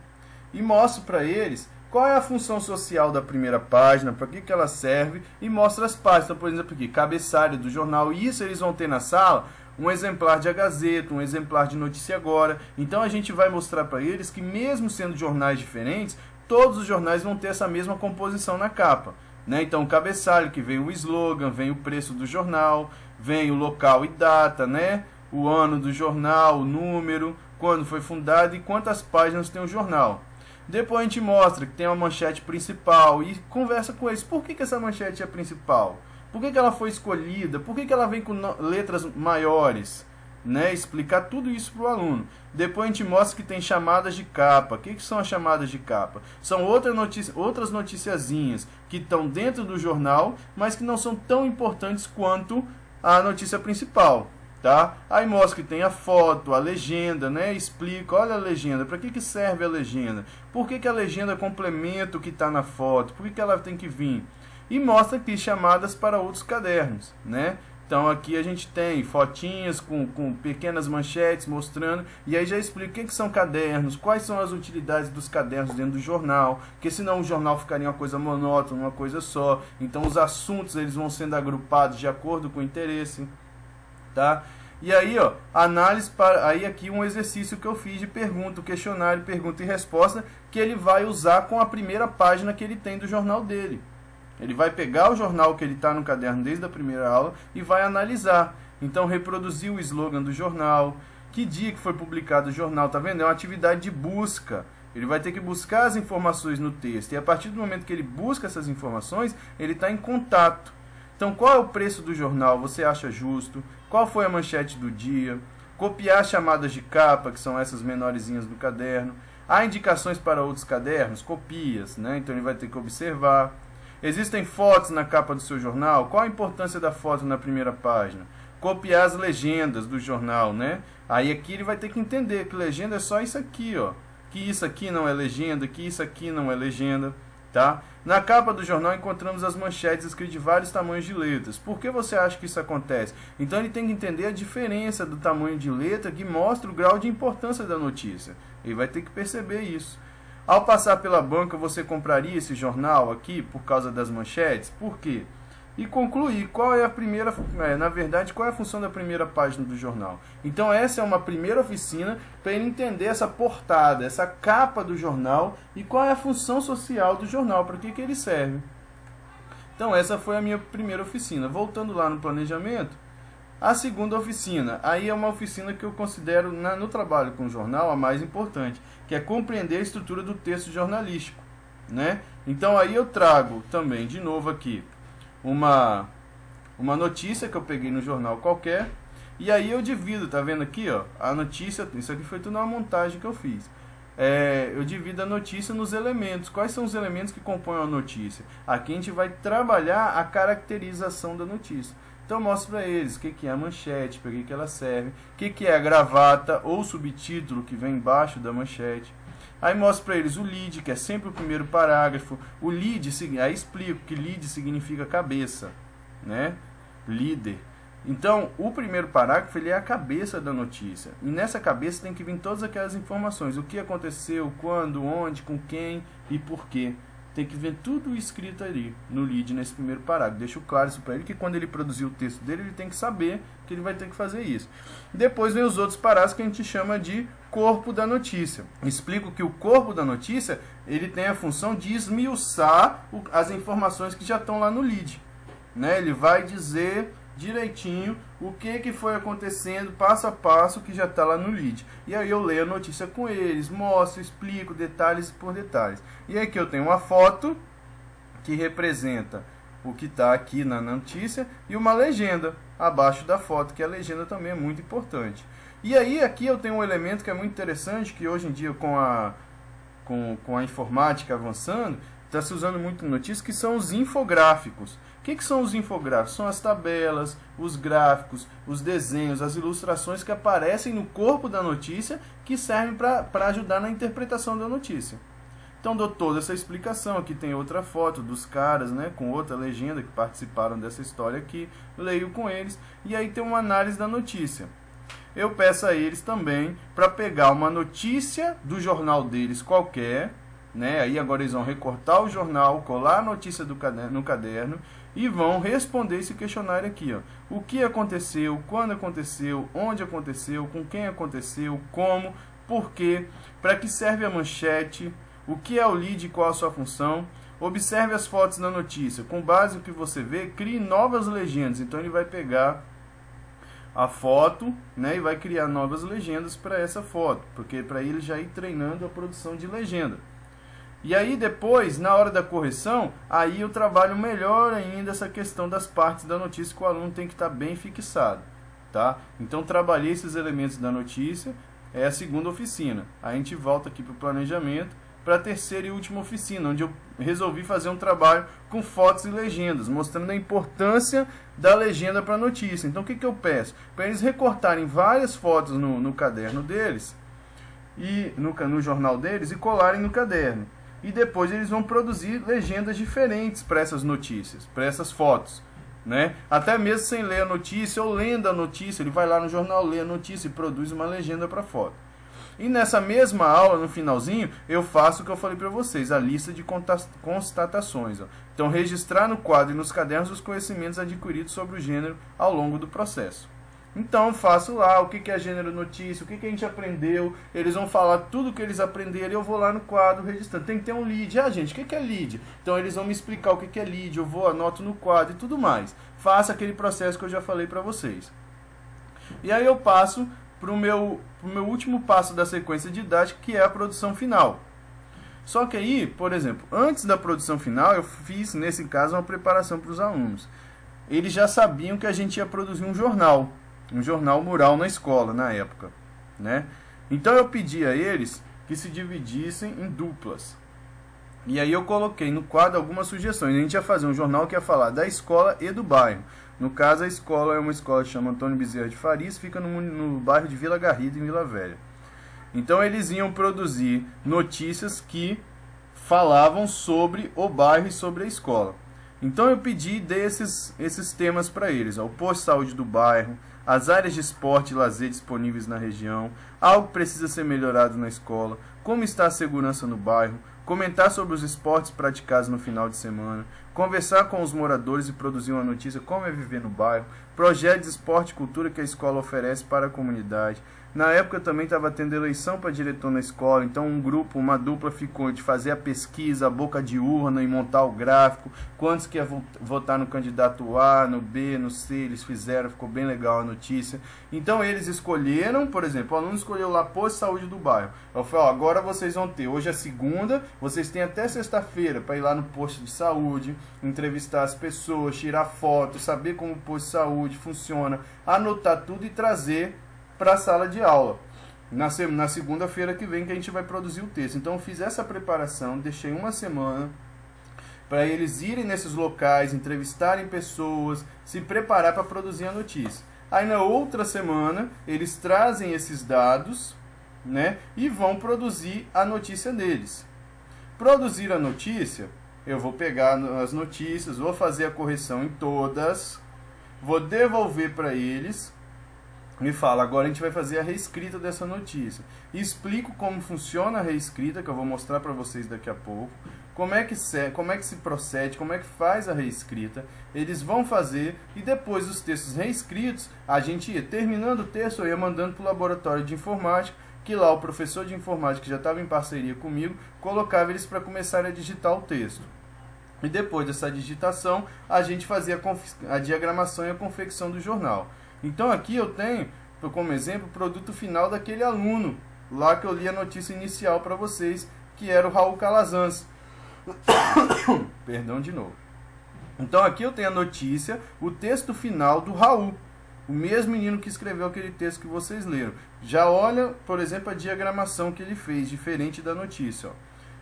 e mostro para eles qual é a função social da primeira página, para que ela serve, e mostro as páginas. Então, por exemplo, aqui, cabeçalho do jornal. E isso eles vão ter na sala um exemplar de A Gazeta, um exemplar de Notícia Agora. Então a gente vai mostrar para eles que mesmo sendo jornais diferentes, todos os jornais vão ter essa mesma composição na capa, né? Então o cabeçalho, que vem o slogan, vem o preço do jornal, vem o local e data, né? O ano do jornal, o número, quando foi fundado e quantas páginas tem o jornal. Depois a gente mostra que tem uma manchete principal e conversa com eles. Por que essa manchete é principal? Por que ela foi escolhida? Por que ela vem com letras maiores? Né? Explicar tudo isso para o aluno. Depois a gente mostra que tem chamadas de capa. O que são as chamadas de capa? São outras noticiazinhas que estão dentro do jornal, mas que não são tão importantes quanto a notícia principal. Tá? Aí mostra que tem a foto, a legenda, né? Explica, olha a legenda, para que serve a legenda? Por que a legenda complementa o que está na foto? Por que ela tem que vir? E mostra aqui chamadas para outros cadernos, né? Então aqui a gente tem fotinhas com pequenas manchetes mostrando, e aí já explica o que são cadernos, quais são as utilidades dos cadernos dentro do jornal, porque senão o jornal ficaria uma coisa monótona, uma coisa só. Então os assuntos eles vão sendo agrupados de acordo com o interesse, tá? E aí, ó, análise para... Aí aqui um exercício que eu fiz de pergunta, questionário, pergunta e resposta, que ele vai usar com a primeira página que ele tem do jornal dele. Ele vai pegar o jornal que ele está no caderno desde a primeira aula e vai analisar. Então, reproduzir o slogan do jornal, que dia que foi publicado o jornal, tá vendo? É uma atividade de busca. Ele vai ter que buscar as informações no texto. E a partir do momento que ele busca essas informações, ele está em contato. Então, qual é o preço do jornal? Você acha justo? Qual foi a manchete do dia? Copiar chamadas de capa, que são essas menorzinhas do caderno. Há indicações para outros cadernos? Copias, né? Então, ele vai ter que observar. Existem fotos na capa do seu jornal? Qual a importância da foto na primeira página? Copiar as legendas do jornal, né? Aí aqui ele vai ter que entender que legenda é só isso aqui, ó. Que isso aqui não é legenda, que isso aqui não é legenda, tá? Na capa do jornal encontramos as manchetes escritas de vários tamanhos de letras. Por que você acha que isso acontece? Então ele tem que entender a diferença do tamanho de letra que mostra o grau de importância da notícia. Ele vai ter que perceber isso. Ao passar pela banca, você compraria esse jornal aqui por causa das manchetes? Por quê? E concluir qual é a primeira, na verdade, qual é a função da primeira página do jornal. Então essa é uma primeira oficina para ele entender essa portada, essa capa do jornal e qual é a função social do jornal, para que ele serve. Então essa foi a minha primeira oficina. Voltando lá no planejamento, a segunda oficina, aí é uma oficina que eu considero no trabalho com o jornal a mais importante, que é compreender a estrutura do texto jornalístico, né? Então aí eu trago também, de novo aqui, uma notícia que eu peguei no jornal qualquer, e aí eu divido, tá vendo aqui, ó, a notícia, isso aqui foi tudo uma montagem que eu fiz. Eu divido a notícia nos elementos. Quais são os elementos que compõem a notícia? Aqui a gente vai trabalhar a caracterização da notícia. Então eu mostro para eles o que é a manchete, para que ela serve, o que é a gravata ou subtítulo que vem embaixo da manchete. Aí mostro para eles o lead, que é sempre o primeiro parágrafo. O lead, aí explico que lead significa cabeça, né? Líder. Então, o primeiro parágrafo ele é a cabeça da notícia. E nessa cabeça tem que vir todas aquelas informações. O que aconteceu, quando, onde, com quem e por quê. Tem que ver tudo escrito ali no lead, nesse primeiro parágrafo. Deixo claro isso para ele, que quando ele produzir o texto dele, ele tem que saber que ele vai ter que fazer isso. Depois vem os outros parágrafos que a gente chama de corpo da notícia. Explico que o corpo da notícia ele tem a função de esmiuçar as informações que já estão lá no lead, né? Ele vai dizer direitinho o que foi acontecendo, passo a passo, que já está lá no lead. E aí eu leio a notícia com eles, mostro, explico detalhes por detalhes. E aqui eu tenho uma foto que representa o que está aqui na notícia e uma legenda abaixo da foto, que a legenda também é muito importante. E aí aqui eu tenho um elemento que é muito interessante, que hoje em dia com a informática avançando, está se usando muito em notícias, que são os infográficos. O que são os infográficos? São as tabelas, os gráficos, os desenhos, as ilustrações que aparecem no corpo da notícia, que servem para ajudar na interpretação da notícia. Então dou toda essa explicação. Aqui tem outra foto dos caras, né, com outra legenda que participaram dessa história aqui. Leio com eles e aí tem uma análise da notícia. Eu peço a eles também para pegar uma notícia do jornal deles qualquer, né? Aí agora eles vão recortar o jornal, colar a notícia no caderno e vão responder esse questionário aqui, ó. O que aconteceu, quando aconteceu, onde aconteceu, com quem aconteceu, como, por quê, para que serve a manchete, o que é o lead e qual a sua função. Observe as fotos da notícia. Com base no que você vê, crie novas legendas. Então ele vai pegar a foto, né, e vai criar novas legendas para essa foto, porque para ele já ir treinando a produção de legenda. E aí depois, na hora da correção, aí eu trabalho melhor ainda essa questão das partes da notícia, que o aluno tem que estar bem fixado, tá? Então trabalhei esses elementos da notícia, é a segunda oficina. A gente volta aqui para o planejamento, para a terceira e última oficina, onde eu resolvi fazer um trabalho com fotos e legendas, mostrando a importância da legenda para a notícia. Então o que eu peço? Para eles recortarem várias fotos no caderno deles, e no jornal deles, e colarem no caderno. E depois eles vão produzir legendas diferentes para essas notícias, para essas fotos, né? Até mesmo sem ler a notícia ou lendo a notícia, ele vai lá no jornal, lê a notícia e produz uma legenda para a foto. E nessa mesma aula, no finalzinho, eu faço o que eu falei para vocês, a lista de constatações. Ó. Então, registrar no quadro e nos cadernos os conhecimentos adquiridos sobre o gênero ao longo do processo. Então, faço lá o que é gênero notícia, o que a gente aprendeu, eles vão falar tudo o que eles aprenderam e eu vou lá no quadro registrando. Tem que ter um lead. Ah, gente, o que é lead? Então, eles vão me explicar o que é lead, eu vou, anoto no quadro e tudo mais. Faça aquele processo que eu já falei para vocês. E aí eu passo para o meu último passo da sequência didática, que é a produção final. Só que aí, por exemplo, antes da produção final, eu fiz, nesse caso, uma preparação para os alunos. Eles já sabiam que a gente ia produzir um jornal mural na escola, na época, né? Então eu pedi a eles que se dividissem em duplas. E aí eu coloquei no quadro algumas sugestões. A gente ia fazer um jornal que ia falar da escola e do bairro. No caso, a escola é uma escola que chama Antônio Bezerra de Farias, fica no bairro de Vila Garrido, em Vila Velha. Então eles iam produzir notícias que falavam sobre o bairro e sobre a escola. Então eu pedi esses temas para eles, ó, o posto de saúde do bairro, as áreas de esporte e lazer disponíveis na região, algo que precisa ser melhorado na escola, como está a segurança no bairro, comentar sobre os esportes praticados no final de semana, conversar com os moradores e produzir uma notícia como é viver no bairro, projetos de esporte e cultura que a escola oferece para a comunidade. Na época também estava tendo eleição para diretor na escola, então uma dupla ficou de fazer a pesquisa, a boca de urna e montar o gráfico, quantos que ia votar no candidato A, no B, no C, eles fizeram, ficou bem legal a notícia. Então eles escolheram, por exemplo, o aluno escolheu lá posto de saúde do bairro. Eu falei, ó, agora vocês vão ter, hoje é segunda, vocês têm até sexta-feira para ir lá no posto de saúde, entrevistar as pessoas, tirar fotos, saber como o posto de saúde funciona, anotar tudo e trazer para a sala de aula, na segunda-feira que vem, que a gente vai produzir o texto. Então eu fiz essa preparação, deixei uma semana para eles irem nesses locais, entrevistarem pessoas, se preparar para produzir a notícia. Aí na outra semana eles trazem esses dados, né, e vão produzir a notícia deles. Produzir a notícia, eu vou pegar as notícias, vou fazer a correção em todas, vou devolver para eles. Me fala, agora a gente vai fazer a reescrita dessa notícia. Explico como funciona a reescrita, que eu vou mostrar para vocês daqui a pouco. Como é que se procede, como é que faz a reescrita. Eles vão fazer e depois dos textos reescritos, a gente ia terminando o texto, eu ia mandando para o laboratório de informática, que lá o professor de informática, que já estava em parceria comigo, colocava eles para começarem a digitar o texto. E depois dessa digitação, a gente fazia a diagramação e a confecção do jornal. Então aqui eu tenho, como exemplo, o produto final daquele aluno, lá que eu li a notícia inicial para vocês, que era o Raul Calazans. Perdão de novo. Então aqui eu tenho a notícia, o texto final do Raul, o mesmo menino que escreveu aquele texto que vocês leram. Já olha, por exemplo, a diagramação que ele fez, diferente da notícia. Ó.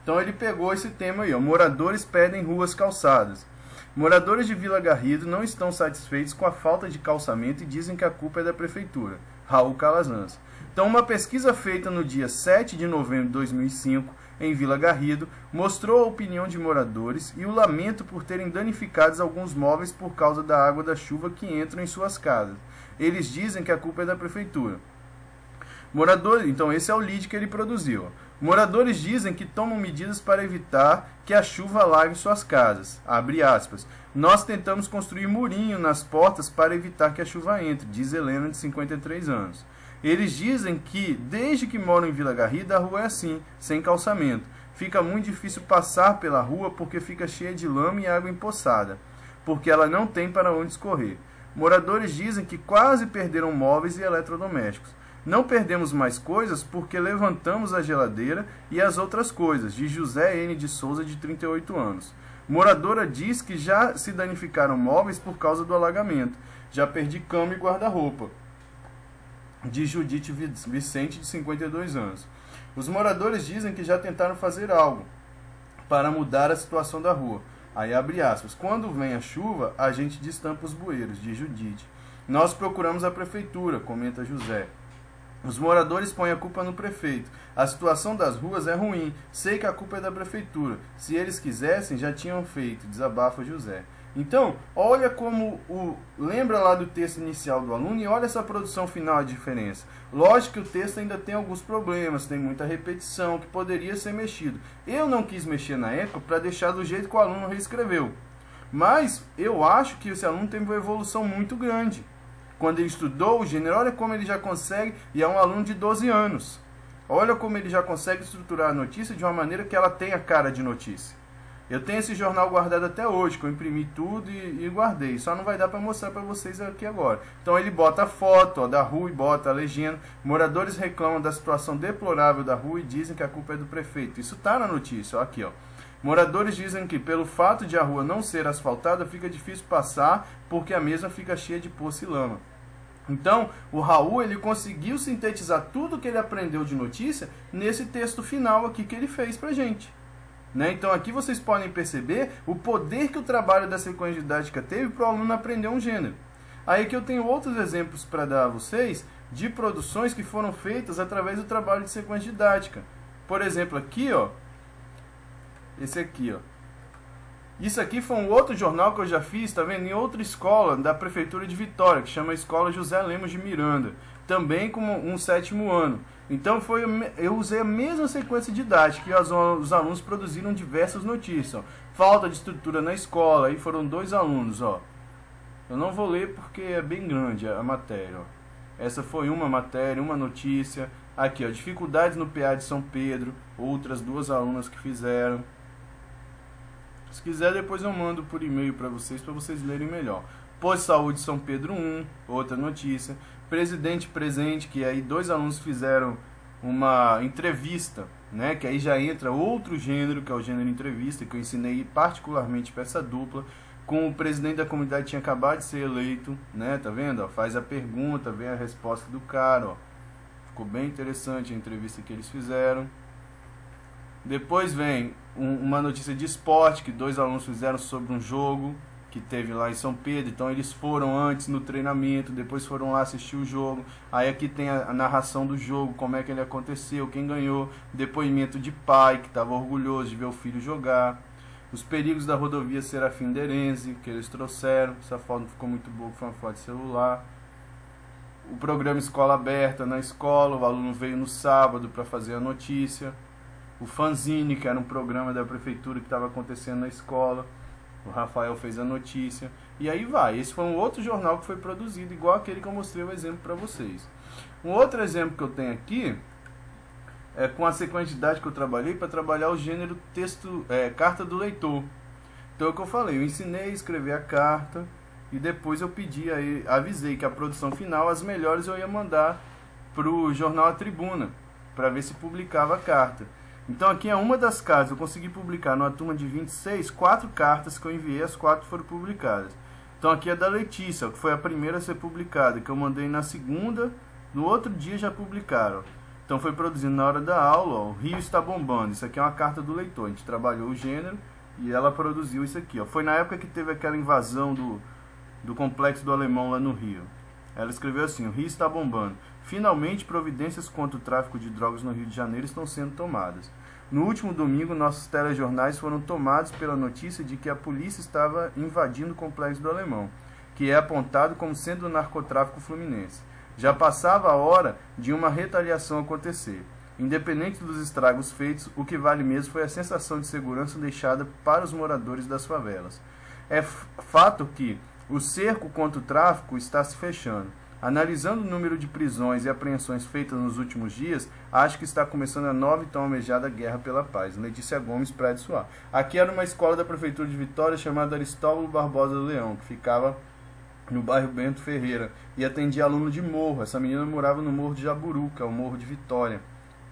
Então ele pegou esse tema aí, ó, moradores pedem ruas calçadas. Moradores de Vila Garrido não estão satisfeitos com a falta de calçamento e dizem que a culpa é da prefeitura. Raul Calazans. Então uma pesquisa feita no dia 7 de novembro de 2005, em Vila Garrido, mostrou a opinião de moradores e o lamento por terem danificados alguns móveis por causa da água da chuva que entram em suas casas. Eles dizem que a culpa é da prefeitura. Moradores, então esse é o lead que ele produziu. Moradores dizem que tomam medidas para evitar que a chuva alague suas casas. Abre aspas. Nós tentamos construir murinho nas portas para evitar que a chuva entre, diz Helena, de 53 anos. Eles dizem que, desde que moram em Vila Garrido, a rua é assim, sem calçamento. Fica muito difícil passar pela rua porque fica cheia de lama e água empoçada, porque ela não tem para onde escorrer. Moradores dizem que quase perderam móveis e eletrodomésticos. Não perdemos mais coisas porque levantamos a geladeira e as outras coisas, diz José N. de Souza, de 38 anos. Moradora diz que já se danificaram móveis por causa do alagamento. Já perdi cama e guarda-roupa, diz Judite Vicente, de 52 anos. Os moradores dizem que já tentaram fazer algo para mudar a situação da rua. Aí abre aspas. Quando vem a chuva, a gente destampa os bueiros, diz Judite. Nós procuramos a prefeitura, comenta José. Os moradores põem a culpa no prefeito. A situação das ruas é ruim. Sei que a culpa é da prefeitura. Se eles quisessem, já tinham feito, desabafa José. Então, olha como lembra lá do texto inicial do aluno e olha essa produção final, a diferença. Lógico que o texto ainda tem alguns problemas, tem muita repetição, que poderia ser mexido. Eu não quis mexer na época para deixar do jeito que o aluno reescreveu. Mas eu acho que esse aluno teve uma evolução muito grande. Quando ele estudou o gênero, olha como ele já consegue, e é um aluno de 12 anos. Olha como ele já consegue estruturar a notícia de uma maneira que ela tenha cara de notícia. Eu tenho esse jornal guardado até hoje, que eu imprimi tudo e guardei. Só não vai dar para mostrar para vocês aqui agora. Então ele bota a foto, ó, da rua e bota a legenda. Moradores reclamam da situação deplorável da rua e dizem que a culpa é do prefeito. Isso está na notícia, ó, aqui, ó. Moradores dizem que pelo fato de a rua não ser asfaltada, fica difícil passar porque a mesma fica cheia de poça e lama. Então, o Raul ele conseguiu sintetizar tudo que ele aprendeu de notícia nesse texto final aqui que ele fez pra gente. Né? Então aqui vocês podem perceber o poder que o trabalho da sequência didática teve para o aluno aprender um gênero. Aí que eu tenho outros exemplos para dar a vocês de produções que foram feitas através do trabalho de sequência didática. Por exemplo, aqui, ó, esse aqui, ó. Isso aqui foi um outro jornal que eu já fiz, tá vendo? Em outra escola da Prefeitura de Vitória, que chama Escola José Lemos de Miranda, também como um 7º ano. Então eu usei a mesma sequência didática e os alunos produziram diversas notícias. Ó. Falta de estrutura na escola, aí foram 2 alunos. Ó. Eu não vou ler porque é bem grande a matéria. Ó. Essa foi uma matéria, uma notícia. Aqui, ó, dificuldades no PA de São Pedro, outras 2 alunas que fizeram. Se quiser, depois eu mando por e-mail para vocês lerem melhor. Posto de Saúde São Pedro 1, outra notícia. Presidente presente, que aí 2 alunos fizeram uma entrevista, né? Que aí já entra outro gênero, que é o gênero entrevista, que eu ensinei particularmente para essa dupla. Com o presidente da comunidade tinha acabado de ser eleito, né? Tá vendo? Ó, faz a pergunta, vem a resposta do cara, ó. Ficou bem interessante a entrevista que eles fizeram. Depois vem uma notícia de esporte que 2 alunos fizeram sobre um jogo que teve lá em São Pedro. Então eles foram antes no treinamento, depois foram lá assistir o jogo. Aí aqui tem a narração do jogo, como é que ele aconteceu, quem ganhou. Depoimento de pai que estava orgulhoso de ver o filho jogar. Os perigos da rodovia Serafim Derenze, que eles trouxeram. Essa foto não ficou muito boa, foi uma foto de celular. O programa Escola Aberta na escola, o aluno veio no sábado para fazer a notícia. O Fanzine, que era um programa da prefeitura que estava acontecendo na escola. O Rafael fez a notícia. E aí vai. Esse foi um outro jornal que foi produzido, igual aquele que eu mostrei o exemplo para vocês. Um outro exemplo que eu tenho aqui é com a sequência didática que eu trabalhei para trabalhar o gênero texto, carta do leitor. Então é o que eu falei, eu ensinei a escrever a carta e depois eu pedi aí, avisei que a produção final, as melhores eu ia mandar para o jornal A Tribuna, para ver se publicava a carta. Então aqui é uma das cartas, eu consegui publicar numa turma de 26, 4 cartas que eu enviei, as 4 foram publicadas. Então aqui é da Letícia, que foi a primeira a ser publicada, que eu mandei na segunda, no outro dia já publicaram. Então foi produzido na hora da aula, ó, o Rio está bombando. Isso aqui é uma carta do leitor, a gente trabalhou o gênero e ela produziu isso aqui. Ó. Foi na época que teve aquela invasão do Complexo do Alemão lá no Rio. Ela escreveu assim: o Rio está bombando. Finalmente providências contra o tráfico de drogas no Rio de Janeiro estão sendo tomadas. No último domingo, nossos telejornais foram tomados pela notícia de que a polícia estava invadindo o Complexo do Alemão, que é apontado como sendo o narcotráfico fluminense. Já passava a hora de uma retaliação acontecer. Independente dos estragos feitos, o que vale mesmo foi a sensação de segurança deixada para os moradores das favelas. É fato que o cerco contra o tráfico está se fechando. Analisando o número de prisões e apreensões feitas nos últimos dias, acho que está começando a nova e tão almejada guerra pela paz. Letícia Gomes, Praia de Suá. Aqui era uma escola da Prefeitura de Vitória chamada Aristóbulo Barbosa do Leão, que ficava no bairro Bento Ferreira, e atendia aluno de Morro. Essa menina morava no Morro de Jaburu, que é o Morro de Vitória,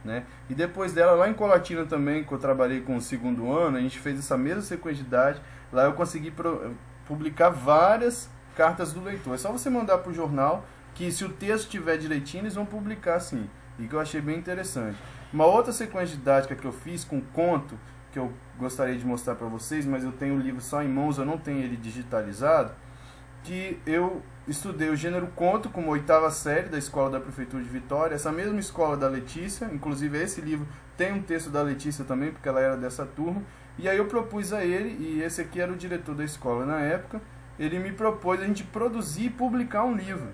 né? E depois dela, lá em Colatina também, que eu trabalhei com o segundo ano, a gente fez essa mesma sequência de idade. Lá eu consegui publicar várias cartas do leitor. É só você mandar para o jornal, que se o texto estiver direitinho, eles vão publicar sim. E que eu achei bem interessante. Uma outra sequência didática que eu fiz com conto, que eu gostaria de mostrar para vocês, mas eu tenho o livro só em mãos, eu não tenho ele digitalizado, que eu estudei o gênero conto como 8ª série da escola da Prefeitura de Vitória, essa mesma escola da Letícia, inclusive esse livro tem um texto da Letícia também, porque ela era dessa turma, e aí eu propus a ele, e esse aqui era o diretor da escola na época, ele me propôs a gente produzir e publicar um livro.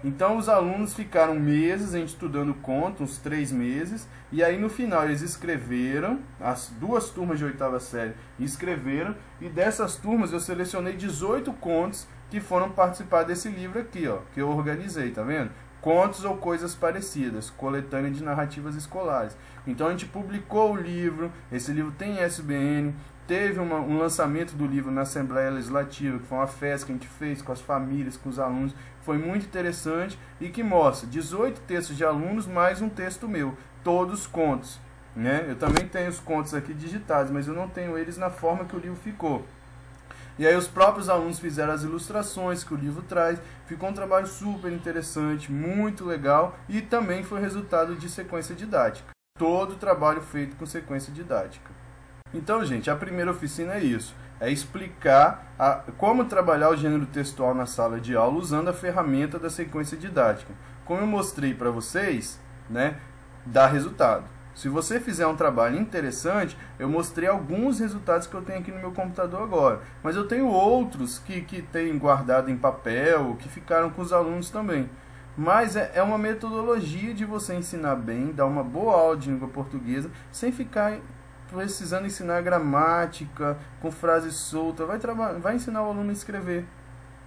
Então os alunos ficaram meses, a gente estudando conto, uns 3 meses, e aí no final eles escreveram, as 2 turmas de 8ª série escreveram, e dessas turmas eu selecionei 18 contos que foram participar desse livro aqui, ó, que eu organizei, tá vendo? Contos ou coisas parecidas, coletânea de narrativas escolares. Então a gente publicou o livro, esse livro tem ISBN, teve um lançamento do livro na Assembleia Legislativa, que foi uma festa que a gente fez com as famílias, com os alunos, foi muito interessante e que mostra 18 textos de alunos mais um texto meu, todos contos, né? Eu também tenho os contos aqui digitados, mas eu não tenho eles na forma que o livro ficou. E aí os próprios alunos fizeram as ilustrações que o livro traz, ficou um trabalho super interessante, muito legal e também foi resultado de sequência didática. Todo o trabalho feito com sequência didática. Então, gente, a primeira oficina é isso, é explicar como trabalhar o gênero textual na sala de aula usando a ferramenta da sequência didática. Como eu mostrei para vocês, né, dá resultado. Se você fizer um trabalho interessante, eu mostrei alguns resultados que eu tenho aqui no meu computador agora. Mas eu tenho outros que tenho guardado em papel, que ficaram com os alunos também. Mas é uma metodologia de você ensinar bem, dar uma boa aula de língua portuguesa, sem ficar precisando ensinar gramática, com frases soltas. Vai ensinar o aluno a escrever.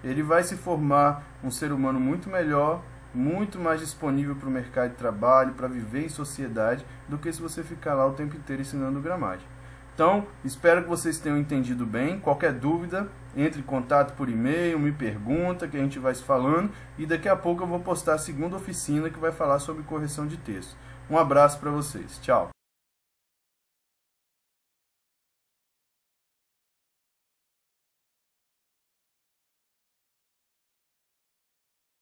Ele vai se formar um ser humano muito melhor, muito mais disponível para o mercado de trabalho, para viver em sociedade, do que se você ficar lá o tempo inteiro ensinando gramática. Então, espero que vocês tenham entendido bem. Qualquer dúvida, entre em contato por e-mail, me pergunta, que a gente vai se falando. E daqui a pouco eu vou postar a segunda oficina que vai falar sobre correção de texto. Um abraço para vocês. Tchau.